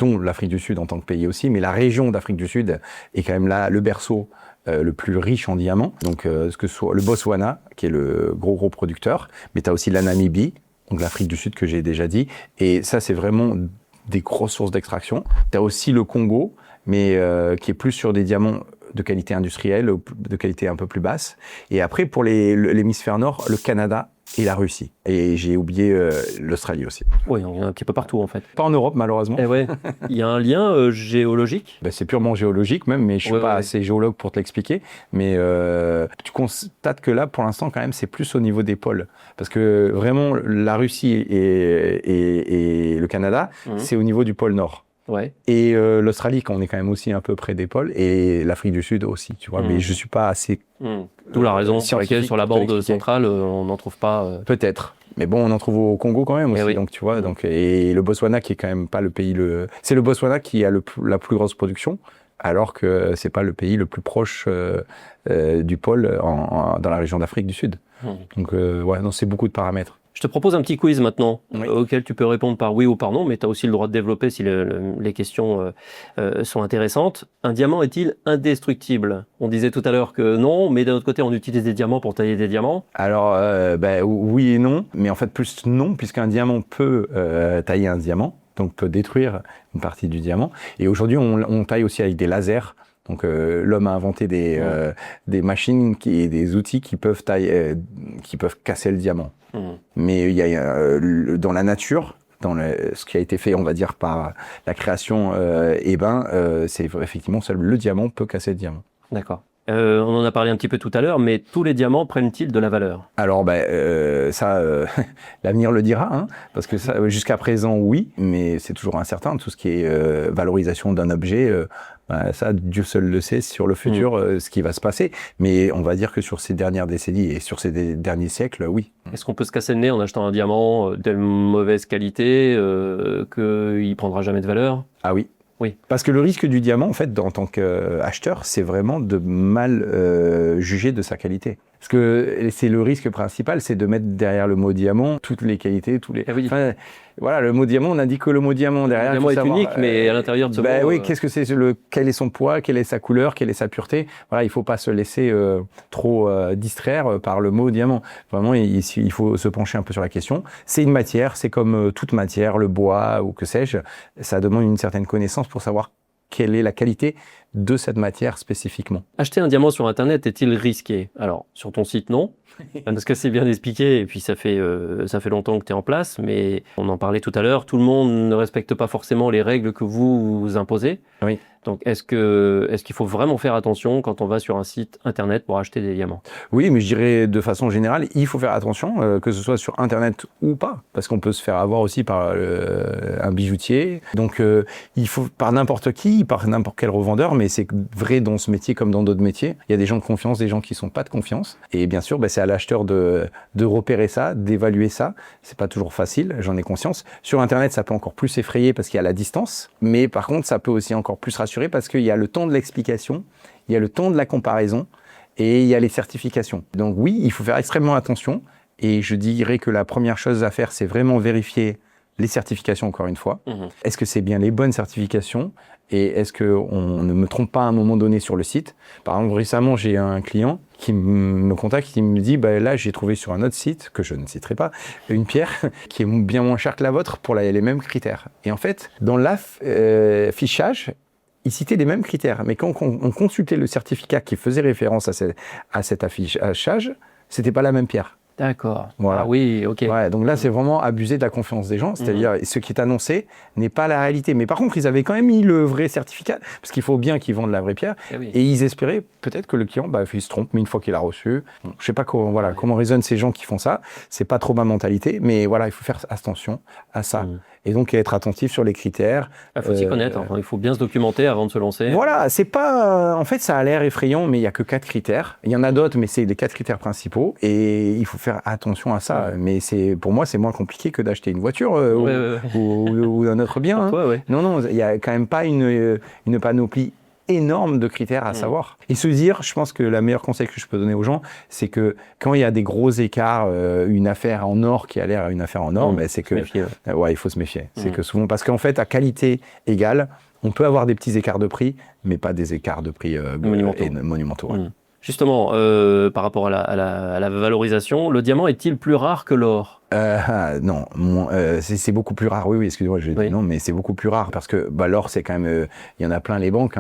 [SPEAKER 1] dont l'Afrique du Sud en tant que pays aussi, mais la région d'Afrique du Sud est quand même là le berceau le plus riche en diamants. Donc, ce que soit le Botswana, qui est le gros producteur, mais tu as aussi la Namibie, donc l'Afrique du Sud que j'ai déjà dit. Et ça, c'est vraiment des grosses sources d'extraction. Tu as aussi le Congo, mais qui est plus sur des diamants de qualité industrielle, de qualité un peu plus basse. Et après, pour l'hémisphère nord, le Canada et la Russie. Et j'ai oublié l'Australie aussi.
[SPEAKER 2] Oui, il y en a un petit peu partout en fait.
[SPEAKER 1] Pas en Europe, malheureusement.
[SPEAKER 2] Eh ouais. Il y a un lien géologique?
[SPEAKER 1] C'est purement géologique même, mais je suis pas assez géologue pour te l'expliquer. Mais tu constates que là, pour l'instant, quand même, c'est plus au niveau des pôles. Parce que vraiment, la Russie et le Canada, c'est au niveau du pôle nord. Ouais. Et l'Australie, quand on est quand même aussi un peu près des pôles, et l'Afrique du Sud aussi, tu vois. Mais je suis pas assez.
[SPEAKER 2] D'où la raison pour laquelle sur la bande centrale, on n'en trouve pas.
[SPEAKER 1] Peut-être. Mais bon, on en trouve au Congo quand même aussi, donc tu vois. Donc, et le Botswana qui est quand même pas le pays c'est le Botswana qui a la plus grosse production, alors que c'est pas le pays le plus proche du pôle dans la région d'Afrique du Sud. Donc non, c'est beaucoup de paramètres.
[SPEAKER 2] Je te propose un petit quiz maintenant, auquel tu peux répondre par oui ou par non, mais tu as aussi le droit de développer si les questions sont intéressantes. Un diamant est-il indestructible? On disait tout à l'heure que non, mais d'un autre côté, on utilise des diamants pour tailler des diamants.
[SPEAKER 1] Alors, oui et non, mais en fait plus non, puisqu'un diamant peut tailler un diamant, donc peut détruire une partie du diamant. Et aujourd'hui, on taille aussi avec des lasers. Donc l'homme a inventé des machines et des outils qui peuvent casser le diamant. Mais il y a dans la nature, ce qui a été fait, on va dire, par la création, c'est effectivement seul le diamant peut casser le diamant.
[SPEAKER 2] D'accord. On en a parlé un petit peu tout à l'heure, mais tous les diamants prennent-ils de la valeur?
[SPEAKER 1] Alors, l'avenir le dira, hein, parce que ça, jusqu'à présent, oui, mais c'est toujours incertain. Tout ce qui est valorisation d'un objet, ça, Dieu seul le sait sur le futur, ce qui va se passer. Mais on va dire que sur ces dernières décennies et sur ces derniers siècles, oui.
[SPEAKER 2] Est-ce qu'on peut se casser le nez en achetant un diamant de mauvaise qualité, qu'il prendra jamais de valeur?
[SPEAKER 1] Ah oui.
[SPEAKER 2] Oui.
[SPEAKER 1] Parce que le risque du diamant, en fait, en tant qu'acheteur, c'est vraiment de mal juger de sa qualité. Parce que c'est le risque principal, c'est de mettre derrière le mot diamant toutes les qualités,
[SPEAKER 2] Oui.
[SPEAKER 1] Enfin, voilà, le mot diamant, on n'a dit que le mot diamant derrière.
[SPEAKER 2] Le diamant est unique, mais à l'intérieur de ce mot...
[SPEAKER 1] Oui, qu'est-ce que c'est quel est son poids, quelle est sa couleur, quelle est sa pureté. Voilà, il faut pas se laisser trop distraire par le mot diamant. Vraiment, il faut se pencher un peu sur la question. C'est une matière, c'est comme toute matière, le bois ou que sais-je. Ça demande une certaine connaissance pour savoir quelle est la qualité de cette matière spécifiquement.
[SPEAKER 2] Acheter un diamant sur Internet est-il risqué? Alors, sur ton site, non. Parce que c'est bien expliqué, et puis ça fait longtemps que tu es en place, mais on en parlait tout à l'heure, tout le monde ne respecte pas forcément les règles que vous imposez.
[SPEAKER 1] Oui.
[SPEAKER 2] Donc, est-ce qu'il faut vraiment faire attention quand on va sur un site Internet pour acheter des diamants?
[SPEAKER 1] Oui, mais je dirais de façon générale, il faut faire attention, que ce soit sur Internet ou pas, parce qu'on peut se faire avoir aussi par un bijoutier. Donc, il faut par n'importe qui, par n'importe quel revendeur, mais c'est vrai dans ce métier comme dans d'autres métiers. Il y a des gens de confiance, des gens qui sont pas de confiance. Et bien sûr, c'est à l'acheteur de repérer ça, d'évaluer ça. C'est pas toujours facile, j'en ai conscience. Sur Internet, ça peut encore plus effrayer parce qu'il y a la distance, mais par contre, ça peut aussi encore plus rassurer parce qu'il y a le temps de l'explication, il y a le temps de la comparaison et il y a les certifications. Donc oui, il faut faire extrêmement attention et je dirais que la première chose à faire, c'est vraiment vérifier les certifications encore une fois. Est-ce que c'est bien les bonnes certifications et est-ce qu'on ne me trompe pas à un moment donné sur le site? Par exemple, récemment, j'ai un client qui me contacte, qui me dit là, j'ai trouvé sur un autre site, que je ne citerai pas, une pierre qui est bien moins chère que la vôtre pour les mêmes critères. Et en fait, dans l'affichage, il citait les mêmes critères, mais quand on consultait le certificat qui faisait référence à cet affichage, c'était pas la même pierre.
[SPEAKER 2] D'accord.
[SPEAKER 1] Voilà.
[SPEAKER 2] Ah oui, ok.
[SPEAKER 1] Ouais, donc là, c'est vraiment abuser de la confiance des gens, c'est-à-dire ce qui est annoncé n'est pas la réalité. Mais par contre, ils avaient quand même mis le vrai certificat, parce qu'il faut bien qu'ils vendent la vraie pierre, et ils espéraient peut-être que le client, il se trompe, mais une fois qu'il a reçu, je sais pas comment raisonnent ces gens qui font ça, c'est pas trop ma mentalité, mais voilà, il faut faire attention à ça. Et donc être attentif sur les critères.
[SPEAKER 2] Il faut s'y connaître, il faut bien se documenter avant de se lancer.
[SPEAKER 1] Voilà, c'est pas... en fait, ça a l'air effrayant, mais il y a que 4 critères. Il y en a d'autres, mais c'est les 4 critères principaux. Et il faut faire attention à ça. Mais pour moi, c'est moins compliqué que d'acheter une voiture ou un autre bien.
[SPEAKER 2] Toi,
[SPEAKER 1] Non, il y a quand même pas une panoplie énorme de critères à savoir. Et se dire, je pense que le meilleur conseil que je peux donner aux gens, c'est que quand il y a des gros écarts, une affaire en or qui a l'air une affaire en or, c'est que il faut se méfier. C'est que souvent, parce qu'en fait, à qualité égale, on peut avoir des petits écarts de prix, mais pas des écarts de prix monumentaux.
[SPEAKER 2] Justement, par rapport à la valorisation, le diamant est-il plus rare que l'or?
[SPEAKER 1] Non, c'est beaucoup plus rare. Oui, excusez-moi, je dis non, mais c'est beaucoup plus rare parce que l'or, c'est quand même, il y en a plein les banques.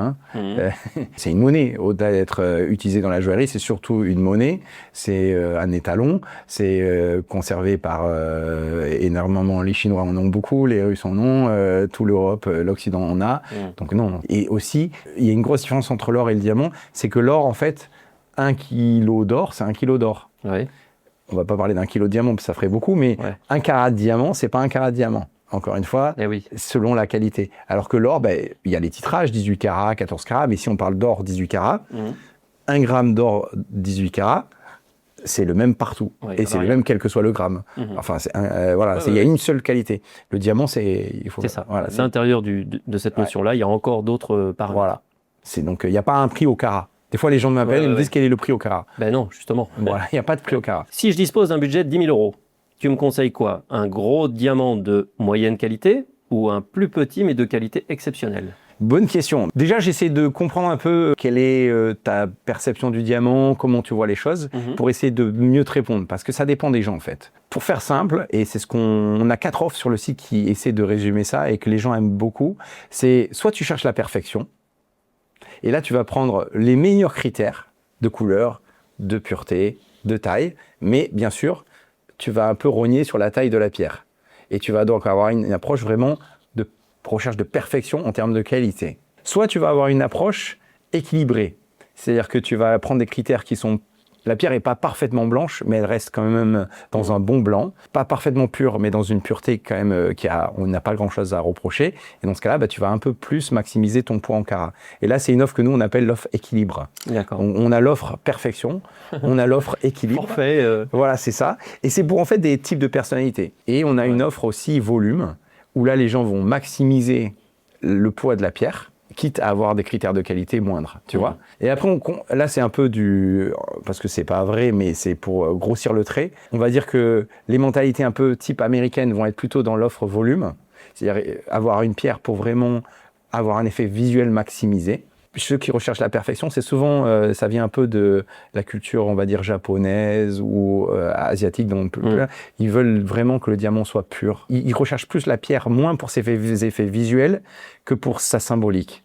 [SPEAKER 1] C'est une monnaie. Au-delà d'être utilisé dans la joaillerie, c'est surtout une monnaie. C'est un étalon. C'est conservé par énormément. Les Chinois en ont beaucoup, les Russes en ont, toute l'Europe, l'Occident en a. Donc non. Et aussi, il y a une grosse différence entre l'or et le diamant, c'est que l'or, en fait, 1 kilo d'or, c'est 1 kilo d'or.
[SPEAKER 2] Oui.
[SPEAKER 1] On va pas parler d'1 kilo de diamant, parce que ça ferait beaucoup, mais 1 carat de diamant, c'est pas 1 carat de diamant. Encore une fois, selon la qualité. Alors que l'or, il y a les titrages, 18 carats, 14 carats, mais si on parle d'or 18 carats, 1 gramme d'or 18 carats, c'est le même partout. Et c'est le même quel que soit le gramme. Enfin, il y a une seule qualité. Le diamant, c'est
[SPEAKER 2] ça. Voilà, à l'intérieur de cette notion-là, il y a encore d'autres paramètres.
[SPEAKER 1] Voilà. Donc, il n'y a pas un prix au carat. Des fois, les gens m'appellent et me disent quel est le prix au carat.
[SPEAKER 2] Ben non, justement.
[SPEAKER 1] Voilà, il n'y a pas de prix au carat.
[SPEAKER 2] Si je dispose d'un budget de 10 000 euros, tu me conseilles quoi? Un gros diamant de moyenne qualité ou un plus petit mais de qualité exceptionnelle?
[SPEAKER 1] Bonne question. Déjà, j'essaie de comprendre un peu quelle est ta perception du diamant, comment tu vois les choses, pour essayer de mieux te répondre, parce que ça dépend des gens en fait. Pour faire simple, et c'est on a 4 offres sur le site qui essaient de résumer ça et que les gens aiment beaucoup, c'est soit tu cherches la perfection, et là, tu vas prendre les meilleurs critères de couleur, de pureté, de taille. Mais bien sûr, tu vas un peu rogner sur la taille de la pierre. Et tu vas donc avoir une approche vraiment de recherche de perfection en termes de qualité. Soit tu vas avoir une approche équilibrée. C'est-à-dire que tu vas prendre des critères qui sont... La pierre n'est pas parfaitement blanche, mais elle reste quand même dans un bon blanc. Pas parfaitement pure, mais dans une pureté quand même on n'a pas grand-chose à reprocher. Et dans ce cas-là, tu vas un peu plus maximiser ton poids en carat. Et là, c'est une offre que nous, on appelle l'offre équilibre.
[SPEAKER 2] D'accord.
[SPEAKER 1] On a l'offre perfection, on a l'offre équilibre.
[SPEAKER 2] Forfait.
[SPEAKER 1] Voilà, c'est ça. Et c'est pour en fait des types de personnalités. Et on a une offre aussi volume, où là, les gens vont maximiser le poids de la pierre, quitte à avoir des critères de qualité moindres, tu vois. Et après, là, c'est un peu parce que c'est pas vrai, mais c'est pour grossir le trait. On va dire que les mentalités un peu type américaine vont être plutôt dans l'offre volume, c'est-à-dire avoir une pierre pour vraiment avoir un effet visuel maximisé. Ceux qui recherchent la perfection, c'est souvent, ça vient un peu de la culture, on va dire, japonaise ou asiatique. Ils veulent vraiment que le diamant soit pur. Ils recherchent plus la pierre, moins pour ses effets visuels que pour sa symbolique.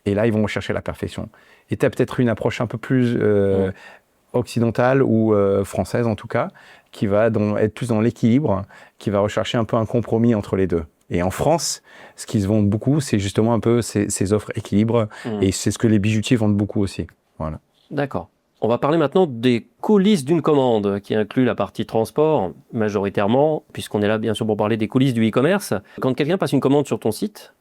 [SPEAKER 1] Et là, ils vont rechercher la perfection. Et tu as peut-être une approche un peu plus occidentale ou française, en tout cas, qui va être plus dans l'équilibre, qui va rechercher un peu un compromis entre les deux. Et en France, ce qui se vend beaucoup, c'est justement un peu ces offres équilibre. Et c'est ce que les bijoutiers vendent beaucoup aussi. Voilà.
[SPEAKER 2] D'accord. On va parler maintenant des coulisses d'une commande, qui inclut la partie transport, majoritairement, puisqu'on est là, bien sûr, pour parler des coulisses du e-commerce. Quand quelqu'un passe une commande sur ton site,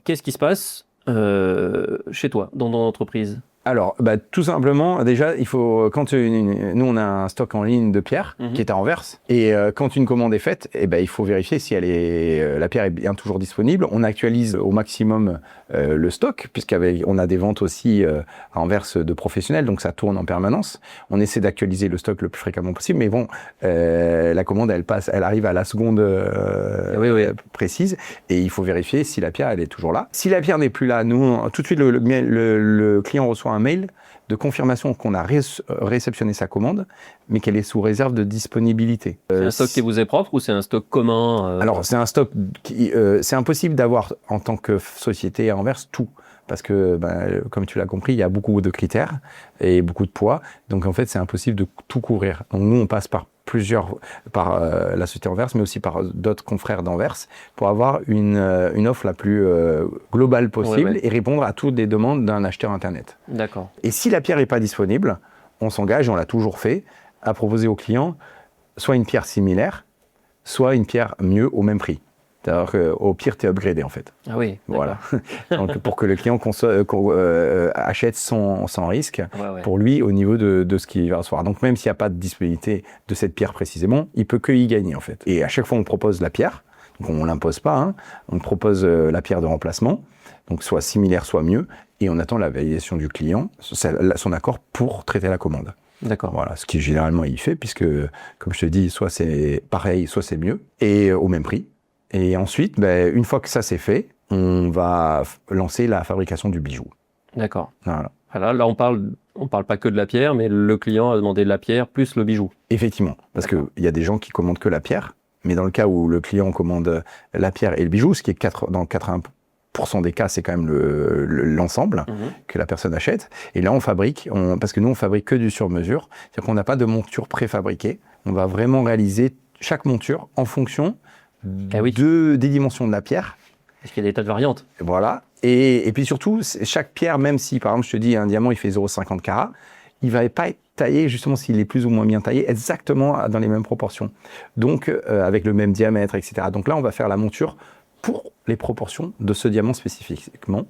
[SPEAKER 2] qu'est-ce qui se passe chez toi, dans ton entreprise?
[SPEAKER 1] Alors, tout simplement, déjà, il faut, nous, on a un stock en ligne de pierres qui est à Anvers. Et quand une commande est faite, il faut vérifier si la pierre est bien toujours disponible. On actualise au maximum le stock, puisqu'on a des ventes aussi à Anvers de professionnels, donc ça tourne en permanence. On essaie d'actualiser le stock le plus fréquemment possible, mais bon, la commande, elle arrive à la seconde précise, et il faut vérifier si la pierre, elle est toujours là. Si la pierre n'est plus là, nous, tout de suite, le client reçoit un mail de confirmation qu'on a réceptionné sa commande, mais qu'elle est sous réserve de disponibilité.
[SPEAKER 2] C'est un stock qui vous est propre ou c'est un stock commun
[SPEAKER 1] Alors, c'est un stock c'est impossible d'avoir, en tant que société à Anvers, tout. Parce que, comme tu l'as compris, il y a beaucoup de critères et beaucoup de poids. Donc, en fait, c'est impossible de tout couvrir. Donc, nous, on passe par la société Anvers, mais aussi par d'autres confrères d'Anvers, pour avoir une offre la plus globale possible et répondre à toutes les demandes d'un acheteur Internet.
[SPEAKER 2] D'accord.
[SPEAKER 1] Et si la pierre n'est pas disponible, on s'engage, on l'a toujours fait, à proposer au client soit une pierre similaire, soit une pierre mieux au même prix. C'est-à-dire qu'au pire, tu es upgradé, en fait.
[SPEAKER 2] Ah oui.
[SPEAKER 1] Voilà. Donc, pour que le client achète sans risque, pour lui, au niveau de ce qu'il va recevoir. Donc, même s'il n'y a pas de disponibilité de cette pierre précisément, il peut que y gagner, en fait. Et à chaque fois, on propose la pierre. Donc, on ne l'impose pas. On propose la pierre de remplacement. Donc, soit similaire, soit mieux. Et on attend la validation du client, son accord pour traiter la commande.
[SPEAKER 2] D'accord.
[SPEAKER 1] Voilà, ce qui généralement il fait, puisque, comme je te dis, soit c'est pareil, soit c'est mieux, et au même prix. Et ensuite, une fois que ça c'est fait, on va lancer la fabrication du bijou.
[SPEAKER 2] D'accord.
[SPEAKER 1] Voilà.
[SPEAKER 2] Alors là, on parle pas que de la pierre, mais le client a demandé la pierre plus le bijou.
[SPEAKER 1] Effectivement, parce qu'il y a des gens qui commandent que la pierre, mais dans le cas où le client commande la pierre et le bijou, ce qui est dans 80% des cas, c'est quand même l'ensemble que la personne achète. Et là, on fabrique, parce que nous, on fabrique que du sur-mesure, c'est-à-dire qu'on n'a pas de monture préfabriquée. On va vraiment réaliser chaque monture en fonction des dimensions de la pierre.
[SPEAKER 2] Parce qu'il y a des tas de variantes.
[SPEAKER 1] Voilà. Et puis surtout, chaque pierre, même si, par exemple, je te dis, un diamant, il fait 0,50 carats, il ne va pas être taillé, justement, s'il est plus ou moins bien taillé, exactement dans les mêmes proportions. Donc, avec le même diamètre, etc. Donc là, on va faire la monture pour les proportions de ce diamant spécifiquement.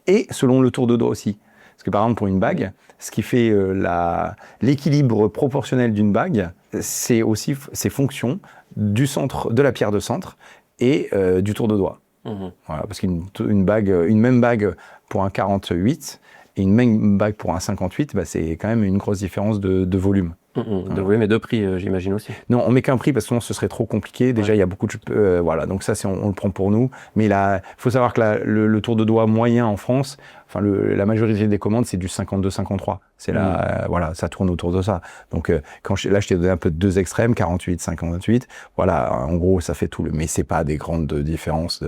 [SPEAKER 1] Et selon le tour de doigt aussi. Parce que, par exemple, pour une bague, ce qui fait l'équilibre proportionnel d'une bague, c'est aussi ses fonctions du centre, de la pierre de centre et du tour de doigt. Voilà, parce qu'une même bague pour un 48 et une même bague pour un 58, c'est quand même une grosse différence de volume.
[SPEAKER 2] De volume et de prix, j'imagine aussi.
[SPEAKER 1] Non, on met qu'un prix parce que sinon ce serait trop compliqué. Déjà, il y a beaucoup de... voilà, donc ça, on le prend pour nous. Mais il faut savoir que le tour de doigt moyen en France, la majorité des commandes, c'est du 52-53. C'est voilà, ça tourne autour de ça. Donc là, je t'ai donné un peu de deux extrêmes, 48, 58. Voilà, en gros, ça fait tout. Mais c'est pas des grandes différences.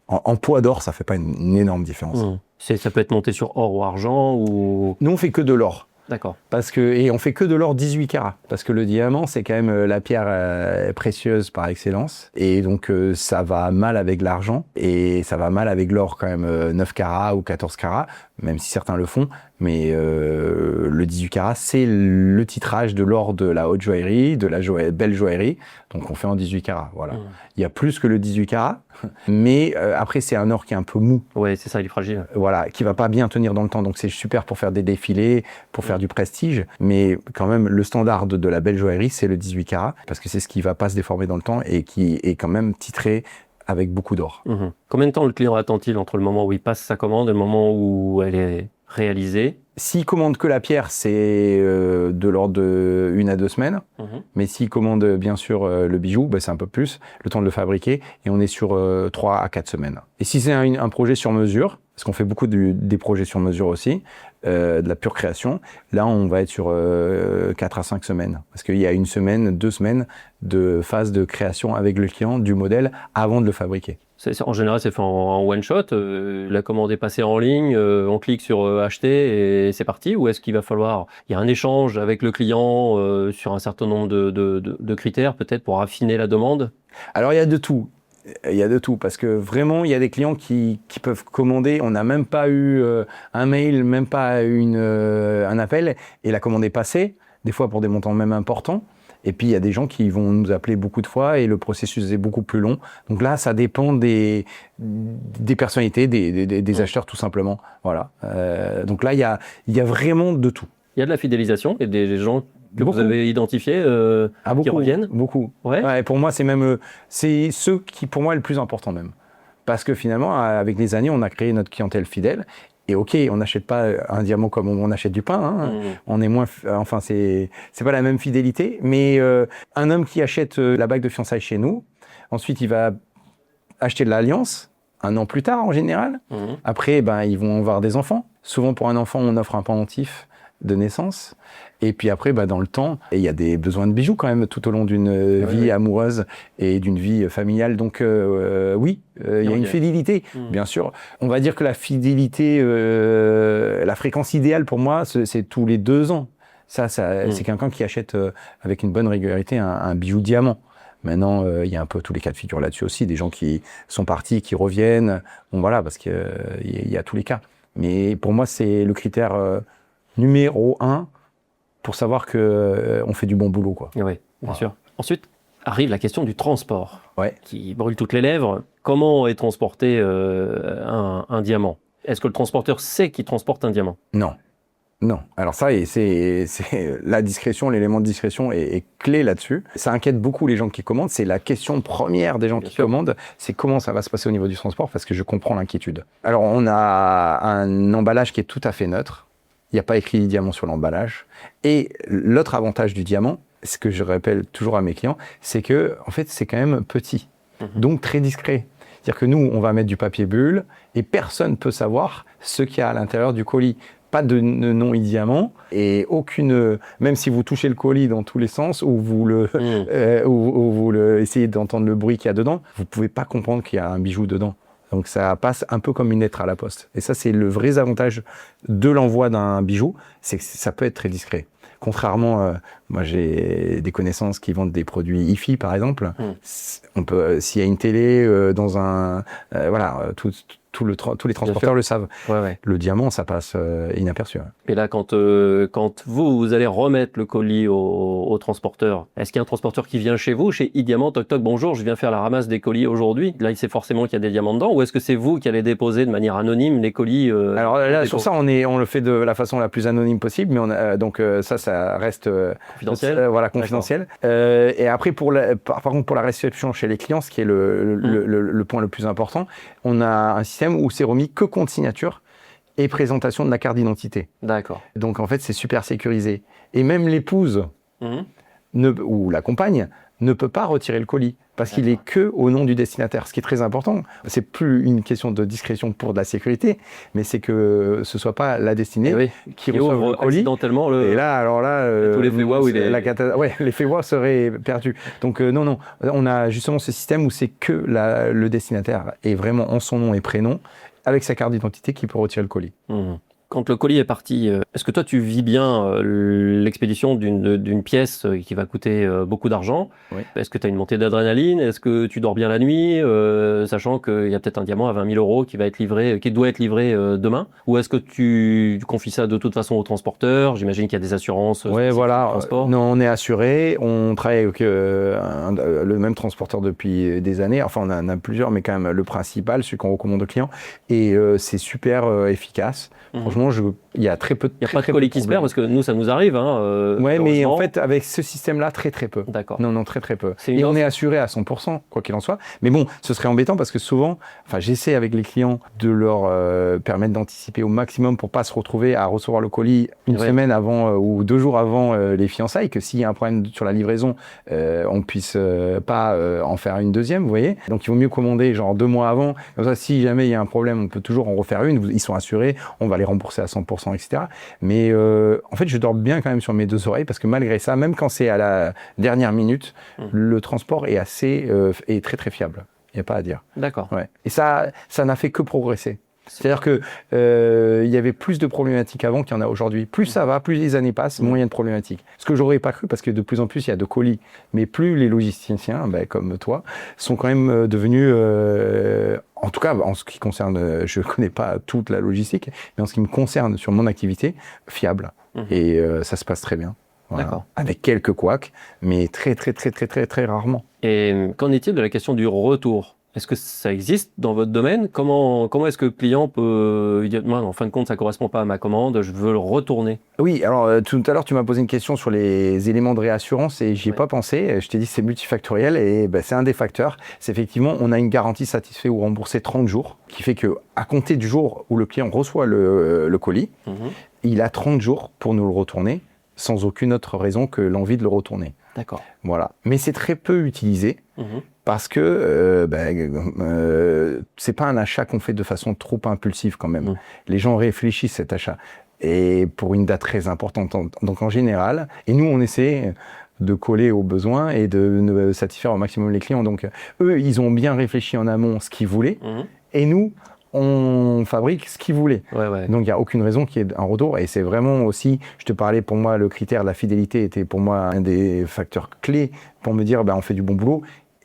[SPEAKER 1] En poids d'or, ça fait pas une énorme différence.
[SPEAKER 2] Ça peut être monté sur or ou argent ou...
[SPEAKER 1] Nous, on fait que de l'or.
[SPEAKER 2] D'accord.
[SPEAKER 1] Et on fait que de l'or 18 carats. Parce que le diamant, c'est quand même la pierre précieuse par excellence. Et donc, ça va mal avec l'argent. Et ça va mal avec l'or quand même 9 carats ou 14 carats, même si certains le font. Mais le 18 carats, c'est le titrage de l'or de la haute joaillerie, de la belle joaillerie. Donc, on fait en 18 carats. Voilà. Il y a plus que le 18 carats. Mais après, c'est un or qui est un peu mou.
[SPEAKER 2] Ouais, c'est ça, il est fragile.
[SPEAKER 1] Voilà, qui va pas bien tenir dans le temps. Donc, c'est super pour faire des défilés, pour faire du prestige. Mais quand même, le standard de la belle joaillerie, c'est le 18 carats. Parce que c'est ce qui va pas se déformer dans le temps et qui est quand même titré avec beaucoup d'or.
[SPEAKER 2] Combien de temps le client attend-il entre le moment où il passe sa commande et le moment où elle est réalisée?
[SPEAKER 1] S'il commande que la pierre, c'est de l'ordre de 1 à 2 semaines. Mais s'il commande bien sûr le bijou, c'est un peu plus, le temps de le fabriquer. Et on est sur 3 à 4 semaines. Et si c'est un projet sur mesure, parce qu'on fait beaucoup des projets sur mesure aussi, de la pure création, là on va être sur 4 à 5 semaines. Parce qu'il y a 1 semaine, 2 semaines de phase de création avec le client du modèle avant de le fabriquer.
[SPEAKER 2] En général, c'est fait en one shot. La commande est passée en ligne, on clique sur acheter et c'est parti. Ou est-ce qu'il va falloir, il y a un échange avec le client sur un certain nombre de critères peut-être pour affiner la demande?
[SPEAKER 1] Alors il y a de tout. Il y a de tout parce que vraiment il y a des clients qui peuvent commander, on n'a même pas eu un mail, même pas un appel et la commande est passée, des fois pour des montants même importants. Et puis il y a des gens qui vont nous appeler beaucoup de fois et le processus est beaucoup plus long. Donc là ça dépend des personnalités, des acheteurs tout simplement. Voilà. Donc là il y a vraiment de tout.
[SPEAKER 2] Il y a de la fidélisation et des gens que vous avez identifiés qui reviennent?
[SPEAKER 1] Beaucoup.
[SPEAKER 2] Ouais,
[SPEAKER 1] pour moi, c'est ceux qui, pour moi, est le plus important même. Parce que finalement, avec les années, on a créé notre clientèle fidèle. Et ok, on n'achète pas un diamant comme on achète du pain. Hein. On est moins, enfin, c'est pas la même fidélité. Mais un homme qui achète la bague de fiançailles chez nous, ensuite, il va acheter de l'alliance 1 an plus tard en général. Après, ils vont avoir des enfants. Souvent, pour un enfant, on offre un pendentif de naissance. Et puis après, dans le temps, il y a des besoins de bijoux quand même tout au long d'une vie amoureuse et d'une vie familiale. Donc oui, il y a une fidélité, bien sûr. On va dire que la fidélité, la fréquence idéale pour moi, c'est tous les 2 ans. Ça c'est quelqu'un qui achète avec une bonne régularité un bijou diamant. Maintenant, il y a un peu tous les cas de figure là-dessus aussi, des gens qui sont partis, qui reviennent. Bon voilà, parce qu'il y a tous les cas. Mais pour moi, c'est le critère numéro 1 pour savoir qu'on fait du bon boulot, quoi.
[SPEAKER 2] Oui, bien sûr. Ensuite arrive la question du transport, qui brûle toutes les lèvres. Comment est transporté un diamant? Est-ce que le transporteur sait qu'il transporte un diamant?
[SPEAKER 1] Non. Alors ça, c'est la discrétion, l'élément de discrétion est clé là-dessus. Ça inquiète beaucoup les gens qui commandent. C'est la question première des gens qui commandent, c'est comment ça va se passer au niveau du transport, parce que je comprends l'inquiétude. Alors on a un emballage qui est tout à fait neutre. Il n'y a pas écrit diamant sur l'emballage. Et l'autre avantage du diamant, ce que je rappelle toujours à mes clients, c'est que, en fait, c'est quand même petit. Donc très discret. C'est-à-dire que nous, on va mettre du papier bulle et personne ne peut savoir ce qu'il y a à l'intérieur du colis. Pas de nom diamant et aucune, même si vous touchez le colis dans tous les sens ou vous essayez d'entendre le bruit qu'il y a dedans, vous pouvez pas comprendre qu'il y a un bijou dedans. Donc ça passe un peu comme une lettre à la poste. Et ça, c'est le vrai avantage de l'envoi d'un bijou, c'est que ça peut être très discret. Contrairement, moi j'ai des connaissances qui vendent des produits hi-fi par exemple. On peut, s'il y a une télé dans un, tous les transporteurs le savent. Le diamant, ça passe inaperçu.
[SPEAKER 2] Et là, quand vous allez remettre le colis au transporteur, est-ce qu'il y a un transporteur qui vient chez vous, chez iDiamant, toc toc, bonjour, je viens faire la ramasse des colis aujourd'hui. Là, il sait forcément qu'il y a des diamants dedans, ou est-ce que c'est vous qui allez déposer de manière anonyme les colis
[SPEAKER 1] Alors là, sur ça, on le fait de la façon la plus anonyme possible, mais donc ça reste
[SPEAKER 2] confidentiel.
[SPEAKER 1] Confidentiel. Et après, par contre, pour la réception chez les clients, ce qui est le point le plus important, on a un système où c'est remis que compte signature et présentation de la carte d'identité.
[SPEAKER 2] D'accord.
[SPEAKER 1] Donc en fait, c'est super sécurisé. Et même l'épouse ou la compagne ne peut pas retirer le colis parce qu'il est que au nom du destinataire. Ce qui est très important, c'est plus une question de discrétion pour de la sécurité, mais c'est que ce soit pas la destinée qui reçoive le colis.
[SPEAKER 2] Accidentellement
[SPEAKER 1] Et là, alors là,
[SPEAKER 2] tout l'effet waouh,
[SPEAKER 1] l'effet waouh serait perdu. Donc non, on a justement ce système où c'est que le destinataire est vraiment en son nom et prénom avec sa carte d'identité qui peut retirer le colis.
[SPEAKER 2] Quand le colis est parti, est-ce que toi tu vis bien l'expédition d'une pièce qui va coûter beaucoup d'argent?
[SPEAKER 1] Oui.
[SPEAKER 2] Est-ce que tu as une montée d'adrénaline? Est-ce que tu dors bien la nuit, sachant qu'il y a peut-être un diamant à 20 000 € qui va être livré, qui doit être livré demain? Ou est-ce que tu confies ça de toute façon au transporteur? J'imagine qu'il y a des assurances.
[SPEAKER 1] Ouais, voilà.
[SPEAKER 2] Transport.
[SPEAKER 1] Non, on est assuré. On travaille avec le même transporteur depuis des années. Enfin, on en a plusieurs, mais quand même le principal, celui qu'on recommande aux clients. Et c'est super efficace. Franchement, il y a très peu de.
[SPEAKER 2] Il n'y a pas de colis qui se perd parce que nous, ça nous arrive.
[SPEAKER 1] Ouais, mais en fait, avec ce système-là, très peu.
[SPEAKER 2] D'accord.
[SPEAKER 1] Non, très peu. Et on est assuré à 100%, quoi qu'il en soit. Mais bon, ce serait embêtant parce que souvent, j'essaie avec les clients de leur permettre d'anticiper au maximum pour pas se retrouver à recevoir le colis une semaine avant ou 2 jours avant les fiançailles, que s'il y a un problème sur la livraison, on puisse pas en faire une deuxième, vous voyez. Donc, il vaut mieux commander genre 2 mois avant. Comme ça, si jamais il y a un problème, on peut toujours en refaire une. Ils sont assurés, on va les rembourser à 100%, etc. Mais en fait, je dors bien quand même sur mes 2 oreilles parce que malgré ça, même quand c'est à la dernière minute, le transport est est très fiable. Il n'y a pas à dire.
[SPEAKER 2] D'accord.
[SPEAKER 1] Ouais. Et ça n'a fait que progresser. C'est-à-dire que il y avait plus de problématiques avant qu'il y en a aujourd'hui. Plus ça va, plus les années passent, moins il y a de problématiques. Ce que j'aurais pas cru, parce que de plus en plus il y a de colis, mais plus les logisticiens, comme toi, sont quand même devenus, en tout cas en ce qui concerne, je connais pas toute la logistique, mais en ce qui me concerne sur mon activité, fiable. Et ça se passe très bien. Voilà.
[SPEAKER 2] D'accord.
[SPEAKER 1] Avec quelques couacs, mais très rarement.
[SPEAKER 2] Et qu'en est-il de la question du retour? Est-ce que ça existe dans votre domaine? Comment est-ce que le client peut dire, en fin de compte, ça correspond pas à ma commande, je veux le retourner?
[SPEAKER 1] Oui, alors tout à l'heure, tu m'as posé une question sur les éléments de réassurance et j'y ai pas pensé. Je t'ai dit c'est multifactoriel et c'est un des facteurs. C'est effectivement, on a une garantie satisfait ou remboursée 30 jours, qui fait que à compter du jour où le client reçoit le colis, il a 30 jours pour nous le retourner sans aucune autre raison que l'envie de le retourner.
[SPEAKER 2] D'accord.
[SPEAKER 1] Voilà. Mais c'est très peu utilisé. Parce que c'est pas un achat qu'on fait de façon trop impulsive quand même. Les gens réfléchissent cet achat et pour une date très importante. Donc en général, et nous on essaie de coller aux besoins et de satisfaire au maximum les clients. Donc eux, ils ont bien réfléchi en amont ce qu'ils voulaient et nous, on fabrique ce qu'ils voulaient. Donc il n'y a aucune raison qu'il y ait un retour et c'est vraiment aussi, je te parlais, pour moi le critère de la fidélité était pour moi un des facteurs clés pour me dire on fait du bon boulot.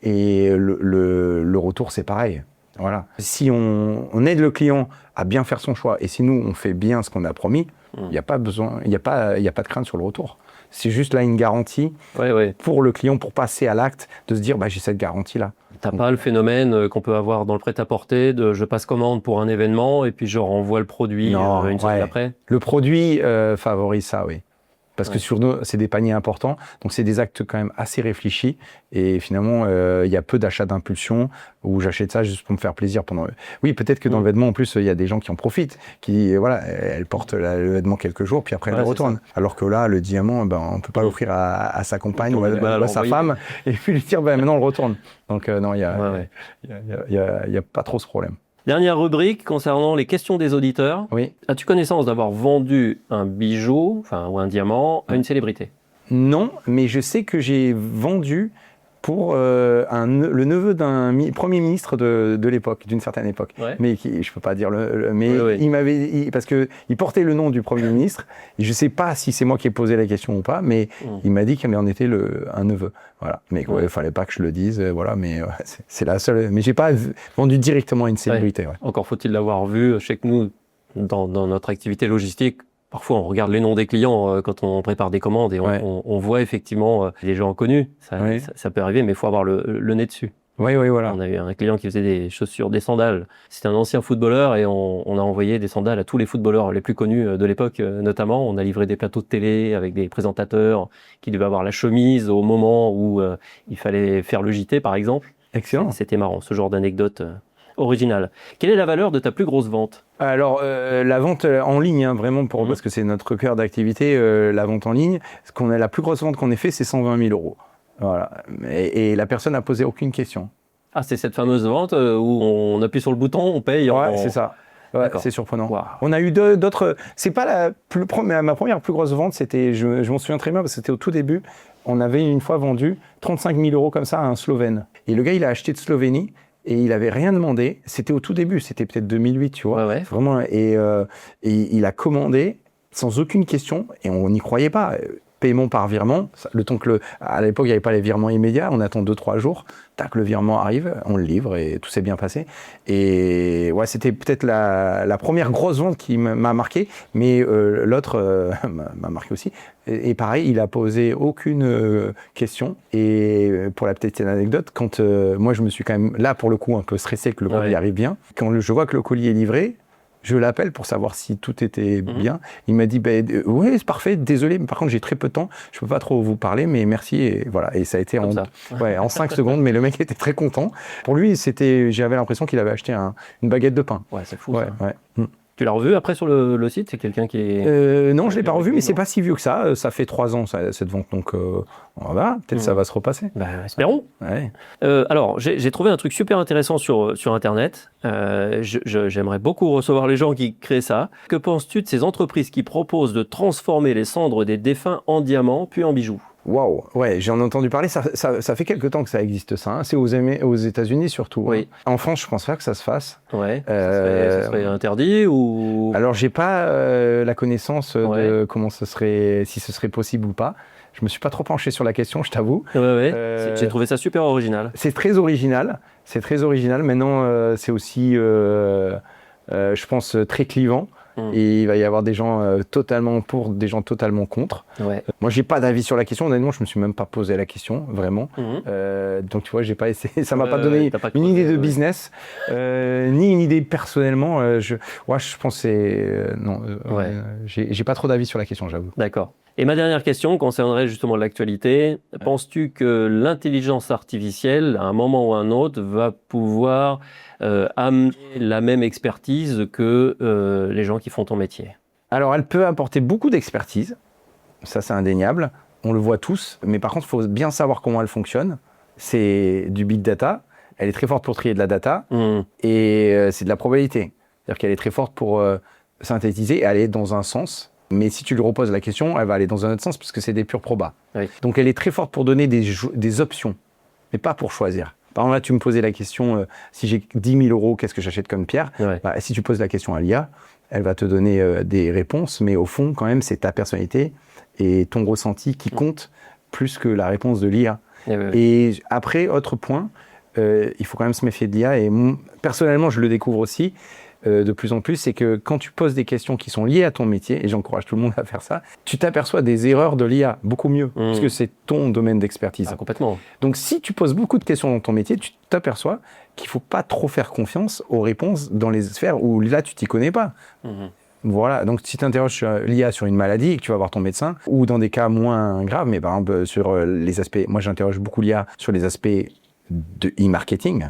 [SPEAKER 1] Et le retour, c'est pareil. Voilà. Si on aide le client à bien faire son choix, et si nous, on fait bien ce qu'on a promis, il n'y a pas besoin, il n'y a pas de crainte sur le retour. C'est juste là une garantie pour le client, pour passer à l'acte, de se dire, j'ai cette garantie-là.
[SPEAKER 2] T'as pas le phénomène qu'on peut avoir dans le prêt-à-porter de je passe commande pour un événement et puis je renvoie le produit une semaine après? Le
[SPEAKER 1] produit favorise ça, oui. Parce que sur nous, c'est des paniers importants, donc c'est des actes quand même assez réfléchis. Et finalement, il y a peu d'achats d'impulsion où j'achète ça juste pour me faire plaisir pendant. Oui, peut-être que dans le vêtement, en plus, il y a des gens qui en profitent, qui elles portent le vêtement quelques jours, puis après elles le retournent. Alors que là, le diamant, on peut pas l'offrir à sa compagne ou à sa femme, et puis lui dire maintenant on le retourne. Donc non, il y a pas trop ce problème.
[SPEAKER 2] Dernière rubrique concernant les questions des auditeurs.
[SPEAKER 1] Oui.
[SPEAKER 2] As-tu connaissance d'avoir vendu un bijou, ou un diamant, à une célébrité?
[SPEAKER 1] Non, mais je sais que j'ai vendu pour le neveu d'un premier ministre de l'époque, d'une certaine époque. Mais je peux pas dire mais il m'avait, parce que il portait le nom du premier ministre. Et je sais pas si c'est moi qui ai posé la question ou pas, mais il m'a dit qu'il en était un neveu. Voilà. Mais il fallait pas que je le dise. Voilà. Mais c'est la seule. Mais j'ai pas vendu directement à une célébrité.
[SPEAKER 2] Encore faut-il l'avoir vu. Je sais que nous, dans notre activité logistique, parfois, on regarde les noms des clients quand on prépare des commandes et on voit effectivement les gens connus. Ça peut arriver, mais il faut avoir le nez dessus.
[SPEAKER 1] Voilà.
[SPEAKER 2] On a eu un client qui faisait des chaussures, des sandales. C'était un ancien footballeur et on a envoyé des sandales à tous les footballeurs les plus connus de l'époque, notamment. On a livré des plateaux de télé avec des présentateurs qui devaient avoir la chemise au moment où il fallait faire le JT, par exemple.
[SPEAKER 1] Excellent.
[SPEAKER 2] C'était marrant, ce genre d'anecdote originale. Quelle est la valeur de ta plus grosse vente?
[SPEAKER 1] Alors, la vente en ligne, vraiment, parce que c'est notre cœur d'activité, la vente en ligne. La plus grosse vente qu'on ait fait, c'est 120 000 €. Voilà. Et la personne n'a posé aucune question.
[SPEAKER 2] Ah, c'est cette fameuse vente où on appuie sur le bouton, on paye.
[SPEAKER 1] C'est ça. C'est surprenant.
[SPEAKER 2] Wow.
[SPEAKER 1] On a eu d'autres. C'est pas ma première plus grosse vente, c'était, je m'en souviens très bien, parce que c'était au tout début. On avait une fois vendu 35 000 € comme ça à un Slovène. Et le gars, il a acheté de Slovénie. et il avait rien demandé. C'était au tout début, c'était peut-être 2008, tu vois.
[SPEAKER 2] Ouais.
[SPEAKER 1] Vraiment, et il a commandé sans aucune question, et on n'y croyait pas. Paiement par virement, le temps que à l'époque il n'y avait pas les virements immédiats, on attend 2-3 jours, tac, le virement arrive, on le livre et tout s'est bien passé. Et ouais, c'était peut-être la première grosse vente qui m'a marqué, mais l'autre m'a marqué aussi. Et pareil, il a posé aucune question. Et pour la petite anecdote, quand moi je me suis quand même là pour le coup un peu stressé que le colis arrive bien, quand je vois que le colis est livré, je l'appelle pour savoir si tout était bien. Il m'a dit, oui, c'est parfait, désolé, mais par contre, j'ai très peu de temps, je peux pas trop vous parler, mais merci. Et voilà. Et ça a été en 5 secondes, mais le mec était très content. Pour lui, j'avais l'impression qu'il avait acheté une baguette de pain.
[SPEAKER 2] Ouais, c'est fou. Ça. Tu l'as revu après sur le site? C'est quelqu'un qui est...
[SPEAKER 1] non, je l'ai pas revu, mais c'est pas si vieux que ça. Ça fait 3 ans, cette vente, donc on va voir. Peut-être ça va se repasser.
[SPEAKER 2] Espérons.
[SPEAKER 1] Ouais.
[SPEAKER 2] Alors, j'ai trouvé un truc super intéressant sur Internet. J'aimerais beaucoup recevoir les gens qui créent ça. Que penses-tu de ces entreprises qui proposent de transformer les cendres des défunts en diamants, puis en bijoux?
[SPEAKER 1] Waouh, ouais, j'en ai entendu parler. Ça fait quelque temps que ça existe, ça. Hein. C'est aux États-Unis surtout.
[SPEAKER 2] Oui.
[SPEAKER 1] Hein. En France, je pense pas que ça se fasse.
[SPEAKER 2] Ouais. Ça serait interdit ou?
[SPEAKER 1] Alors, j'ai pas la connaissance de comment si ce serait possible ou pas. Je me suis pas trop penché sur la question, je t'avoue.
[SPEAKER 2] J'ai trouvé ça super original.
[SPEAKER 1] C'est très original. Maintenant, c'est aussi, je pense, très clivant. Et il va y avoir des gens totalement pour, des gens totalement contre. Moi, j'ai pas d'avis sur la question. Honnêtement, je me suis même pas posé la question, vraiment. Donc, tu vois, j'ai pas essayé. Ça m'a pas donné une idée de business, ni une idée personnellement. Je pense que c'est j'ai pas trop d'avis sur la question, j'avoue.
[SPEAKER 2] D'accord. Et ma dernière question concernerait justement l'actualité. Penses-tu que l'intelligence artificielle, à un moment ou à un autre, va pouvoir amener la même expertise que les gens qui font ton métier?
[SPEAKER 1] Alors, elle peut apporter beaucoup d'expertise. Ça, c'est indéniable. On le voit tous. Mais par contre, il faut bien savoir comment elle fonctionne. C'est du big data. Elle est très forte pour trier de la data. Et c'est de la probabilité. C'est-à-dire qu'elle est très forte pour synthétiser et aller dans un sens. Mais si tu lui reposes la question, elle va aller dans un autre sens puisque c'est des purs probas. Donc elle est très forte pour donner des options, mais pas pour choisir. Par exemple, là, tu me posais la question, si j'ai 10 000 €, qu'est-ce que j'achète comme pierre? Si tu poses la question à l'IA, elle va te donner des réponses, mais au fond, quand même, c'est ta personnalité et ton ressenti qui compte plus que la réponse de l'IA. Et après, autre point, il faut quand même se méfier de l'IA. Et personnellement, je le découvre aussi, de plus en plus, c'est que quand tu poses des questions qui sont liées à ton métier, et j'encourage tout le monde à faire ça, tu t'aperçois des erreurs de l'IA beaucoup mieux, parce que c'est ton domaine d'expertise.
[SPEAKER 2] Complètement.
[SPEAKER 1] Donc si tu poses beaucoup de questions dans ton métier, tu t'aperçois qu'il ne faut pas trop faire confiance aux réponses dans les sphères où là, tu t'y connais pas. Voilà, donc si tu interroges l'IA sur une maladie et que tu vas voir ton médecin, ou dans des cas moins graves, mais par exemple sur les aspects, moi j'interroge beaucoup l'IA sur les aspects de e-marketing.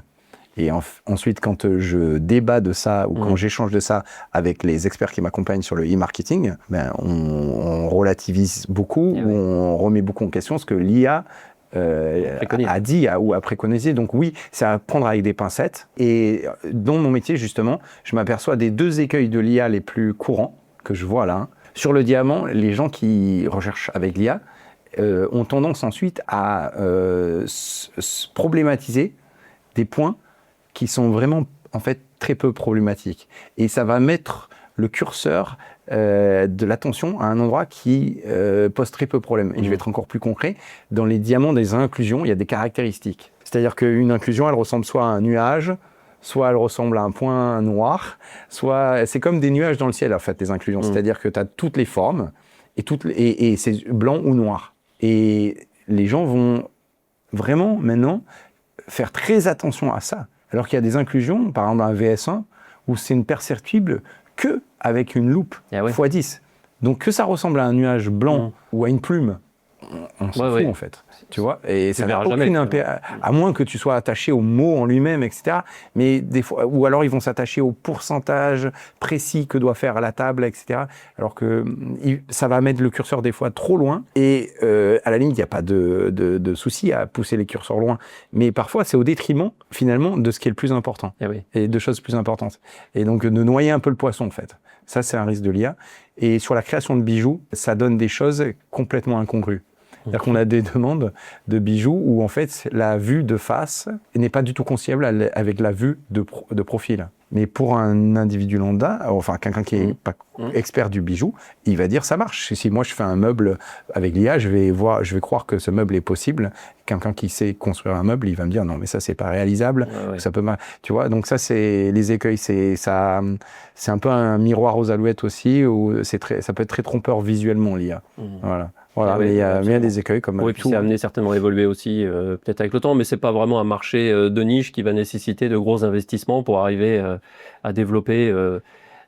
[SPEAKER 1] Et ensuite, quand je débat de ça ou quand j'échange de ça avec les experts qui m'accompagnent sur le e-marketing, on relativise beaucoup, ou on remet beaucoup en question ce que l'IA a dit ou a préconisé. Donc oui, c'est à prendre avec des pincettes. Et dans mon métier, justement, je m'aperçois des 2 écueils de l'IA les plus courants que je vois là. Sur le diamant, les gens qui recherchent avec l'IA ont tendance ensuite à problématiser des points qui sont vraiment, en fait, très peu problématiques. Et ça va mettre le curseur de l'attention à un endroit qui pose très peu de problème. Et je vais être encore plus concret. Dans les diamants des inclusions, il y a des caractéristiques. C'est-à-dire qu'une inclusion, elle ressemble soit à un nuage, soit elle ressemble à un point noir, soit... C'est comme des nuages dans le ciel, en fait, les inclusions. C'est-à-dire que tu as toutes les formes, et c'est blanc ou noir. Et les gens vont vraiment, maintenant, faire très attention à ça. Alors qu'il y a des inclusions, par exemple un VS1, où c'est imperceptible que avec une loupe x10. Donc que ça ressemble à un nuage blanc ou à une plume, on s'en fout en fait. Tu vois, et ça n'a aucune à moins que tu sois attaché au mot en lui-même, etc. Mais des fois, ou alors ils vont s'attacher au pourcentage précis que doit faire la table, etc. Alors que ça va mettre le curseur des fois trop loin. Et à la limite, il n'y a pas de souci à pousser les curseurs loin. Mais parfois, c'est au détriment finalement de ce qui est le plus important et de choses plus importantes. Et donc de noyer un peu le poisson en fait. Ça, c'est un risque de l'IA. Et sur la création de bijoux, ça donne des choses complètement incongrues. C'est-à-dire qu'on a des demandes de bijoux où en fait la vue de face n'est pas du tout conciliable avec la vue de profil. Mais pour un individu lambda, enfin quelqu'un qui est pas expert du bijou, il va dire ça marche. Si moi je fais un meuble avec l'IA, je vais croire que ce meuble est possible. Quelqu'un qui sait construire un meuble, il va me dire non mais ça c'est pas réalisable, ça peut mal. Tu vois, donc ça c'est les écueils, c'est un peu un miroir aux alouettes aussi où ça peut être très trompeur visuellement l'IA. Voilà, mais il y a des écueils comme
[SPEAKER 2] oui, puis c'est amené certainement à évoluer aussi, peut-être avec le temps, mais c'est pas vraiment un marché de niche qui va nécessiter de gros investissements pour arriver à développer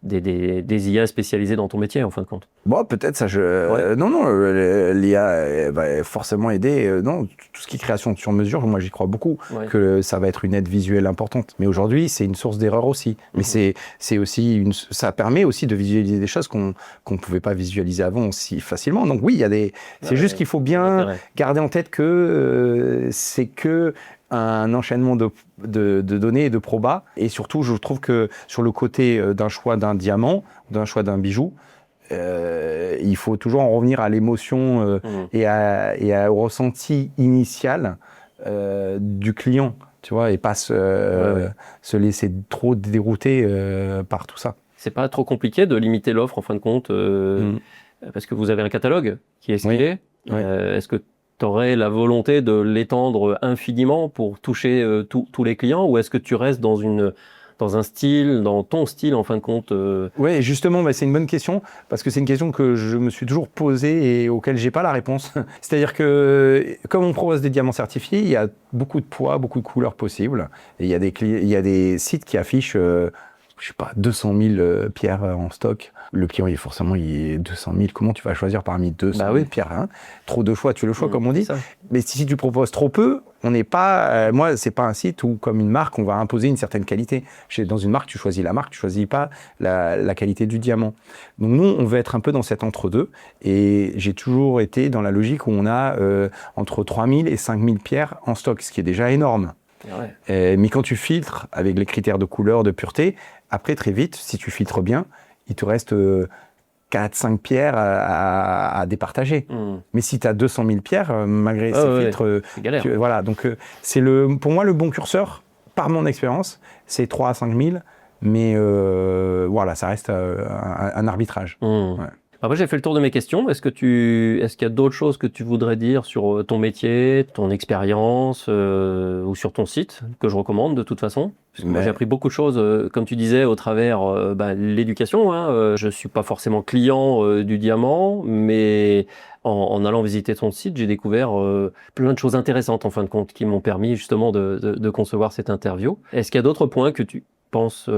[SPEAKER 2] des IA spécialisées dans ton métier, en fin de compte.
[SPEAKER 1] Bon, peut-être ça. Non, l'IA va forcément aider. Non, tout ce qui est création sur mesure, moi j'y crois beaucoup, que ça va être une aide visuelle importante. Mais aujourd'hui, c'est une source d'erreur aussi. Mais c'est aussi ça permet aussi de visualiser des choses qu'on pouvait pas visualiser avant si facilement. Donc oui, il y a des. C'est juste qu'il faut bien garder en tête que c'est que un enchaînement de données et de probas. Et surtout, je trouve que sur le côté d'un choix d'un diamant, d'un choix d'un bijou, il faut toujours en revenir à l'émotion et au ressenti initial du client, tu vois, et pas se laisser trop dérouter par tout ça.
[SPEAKER 2] C'est pas trop compliqué de limiter l'offre en fin de compte, parce que vous avez un catalogue qui est scalé. Est-ce que tu aurais la volonté de l'étendre infiniment pour toucher tous les clients, ou est-ce que tu restes dans un style, dans ton style en fin de compte
[SPEAKER 1] Oui, justement, c'est une bonne question, parce que c'est une question que je me suis toujours posée et auquel j'ai pas la réponse. C'est-à-dire que, comme on propose des diamants certifiés, il y a beaucoup de poids, beaucoup de couleurs possibles, et il y a des sites qui affichent, je sais pas, 200 000 pierres en stock. Le client, il est 200 000. Comment tu vas choisir parmi 200 000 pierres, hein? Trop de choix, tu es le choix, comme on dit. Mais si tu proposes trop peu, on n'est pas... moi, c'est pas un site où, comme une marque, on va imposer une certaine qualité. Dans une marque, tu choisis la marque, tu choisis pas la qualité du diamant. Donc nous, on veut être un peu dans cet entre-deux. Et j'ai toujours été dans la logique où on a entre 3 000 et 5 000 pierres en stock, ce qui est déjà énorme. Mais quand tu filtres avec les critères de couleur, de pureté, après, très vite, si tu filtres bien, il te reste 4-5 pierres à départager. Mais si tu as 200 000 pierres, malgré ces filtres... voilà, donc pour moi, le bon curseur, par mon expérience, c'est 3 à 5 000, mais voilà, ça reste un arbitrage.
[SPEAKER 2] Après, j'ai fait le tour de mes questions. Est-ce qu'il y a d'autres choses que tu voudrais dire sur ton métier, ton expérience ou sur ton site que je recommande de toute façon? Parce que moi, j'ai appris beaucoup de choses, comme tu disais, au travers l'éducation. Je suis pas forcément client du diamant, mais en allant visiter ton site, j'ai découvert plein de choses intéressantes en fin de compte qui m'ont permis justement de concevoir cette interview. Est-ce qu'il y a d'autres points que tu penses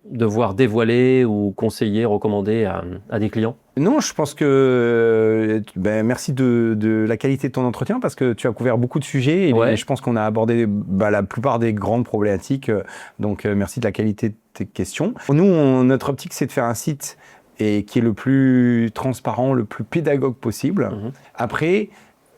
[SPEAKER 2] devoir dévoiler ou conseiller, recommander à des clients?
[SPEAKER 1] Non, je pense que merci de la qualité de ton entretien, parce que tu as couvert beaucoup de sujets et je pense qu'on a abordé la plupart des grandes problématiques. Donc merci de la qualité de tes questions. Nous, notre optique, c'est de faire un site qui est le plus transparent, le plus pédagogue possible. Après,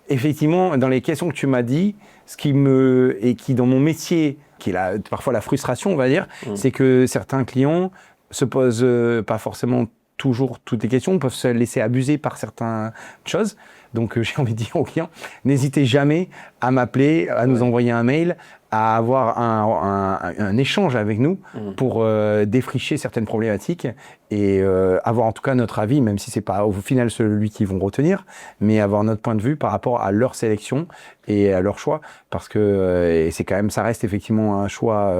[SPEAKER 1] effectivement, dans les questions que tu m'as dit, qui dans mon métier, qui est parfois la frustration, on va dire, c'est que certains clients se posent pas forcément toujours toutes les questions, peuvent se laisser abuser par certaines choses. Donc j'ai envie de dire aux clients, n'hésitez jamais à m'appeler, à nous envoyer un mail, à avoir un échange avec nous pour défricher certaines problématiques et avoir en tout cas notre avis, même si c'est pas au final celui qu'ils vont retenir, mais avoir notre point de vue par rapport à leur sélection et à leur choix, parce que c'est quand même, ça reste effectivement un choix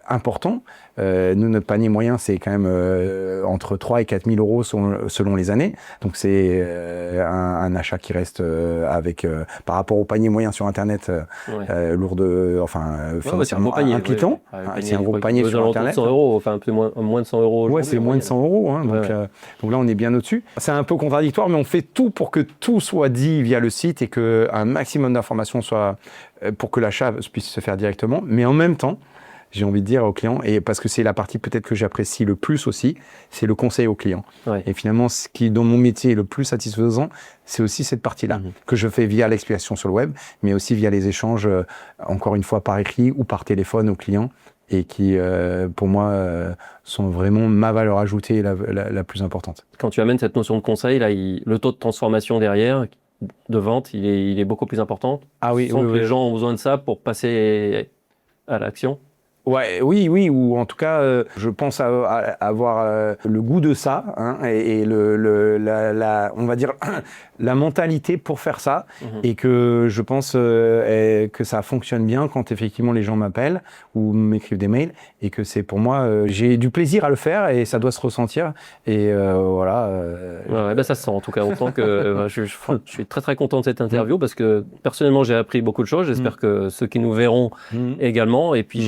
[SPEAKER 1] important. Nous, notre panier moyen, c'est quand même entre 3 et 4 000 euros selon les années. Donc, c'est un achat qui reste par rapport au panier moyen sur Internet, lourd financièrement impliquant. C'est un gros panier sur Internet.
[SPEAKER 2] 100 euros, enfin un peu moins de 100 euros.
[SPEAKER 1] Ouais, c'est moins de 100 euros. Hein, donc là, on est bien au-dessus. C'est un peu contradictoire, mais on fait tout pour que tout soit dit via le site et qu'un maximum d'informations soit pour que l'achat puisse se faire directement. Mais en même temps, j'ai envie de dire aux clients, et parce que c'est la partie peut-être que j'apprécie le plus aussi, c'est le conseil aux clients. Et finalement, ce qui, dans mon métier, est le plus satisfaisant, c'est aussi cette partie-là, que je fais via l'explication sur le web, mais aussi via les échanges, encore une fois, par écrit ou par téléphone aux clients, et qui, pour moi, sont vraiment ma valeur ajoutée la plus importante.
[SPEAKER 2] Quand tu amènes cette notion de conseil, là, le taux de transformation derrière, de vente, il est beaucoup plus important.
[SPEAKER 1] Ah oui,
[SPEAKER 2] Tu sens
[SPEAKER 1] oui,
[SPEAKER 2] que
[SPEAKER 1] oui.
[SPEAKER 2] les gens ont besoin de ça pour passer à l'action.
[SPEAKER 1] Ouais, oui, oui, ou en tout cas, je pense avoir le goût de ça, hein, et on va dire, la mentalité pour faire ça, et que je pense que ça fonctionne bien quand effectivement les gens m'appellent ou m'écrivent des mails, et que c'est pour moi, j'ai du plaisir à le faire, et ça doit se ressentir, et voilà.
[SPEAKER 2] Ouais, bah ça se sent en tout cas. On sent que je suis très très content de cette interview parce que personnellement j'ai appris beaucoup de choses. J'espère que ceux qui nous verront également. Et puis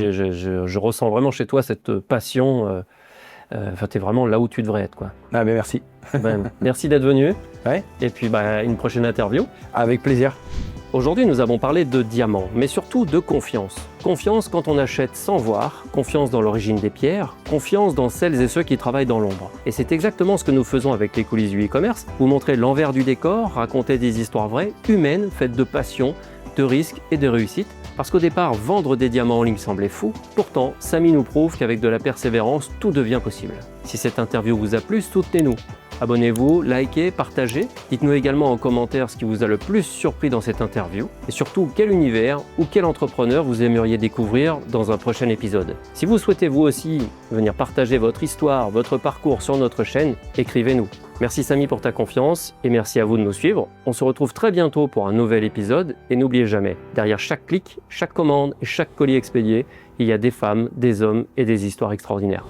[SPEAKER 2] je ressens vraiment chez toi cette passion. Enfin, t'es vraiment là où tu devrais être, quoi.
[SPEAKER 1] Ah, mais merci.
[SPEAKER 2] Ben, merci d'être venu.
[SPEAKER 1] Ouais,
[SPEAKER 2] Et puis une prochaine interview.
[SPEAKER 1] avec plaisir.
[SPEAKER 2] Aujourd'hui, nous avons parlé de diamants, mais surtout de confiance. Confiance quand on achète sans voir, confiance dans l'origine des pierres, confiance dans celles et ceux qui travaillent dans l'ombre. Et c'est exactement ce que nous faisons avec les coulisses du e-commerce. Vous montrer l'envers du décor, raconter des histoires vraies, humaines, faites de passion, de risques et de réussite. Parce qu'au départ, vendre des diamants en ligne semblait fou. Pourtant, Samy nous prouve qu'avec de la persévérance, tout devient possible. Si cette interview vous a plu, soutenez-nous. Abonnez-vous, likez, partagez. Dites-nous également en commentaire ce qui vous a le plus surpris dans cette interview. Et surtout, quel univers ou quel entrepreneur vous aimeriez découvrir dans un prochain épisode. Si vous souhaitez vous aussi venir partager votre histoire, votre parcours sur notre chaîne, écrivez-nous. Merci Samy pour ta confiance et merci à vous de nous suivre. On se retrouve très bientôt pour un nouvel épisode et n'oubliez jamais, derrière chaque clic, chaque commande et chaque colis expédié, il y a des femmes, des hommes et des histoires extraordinaires.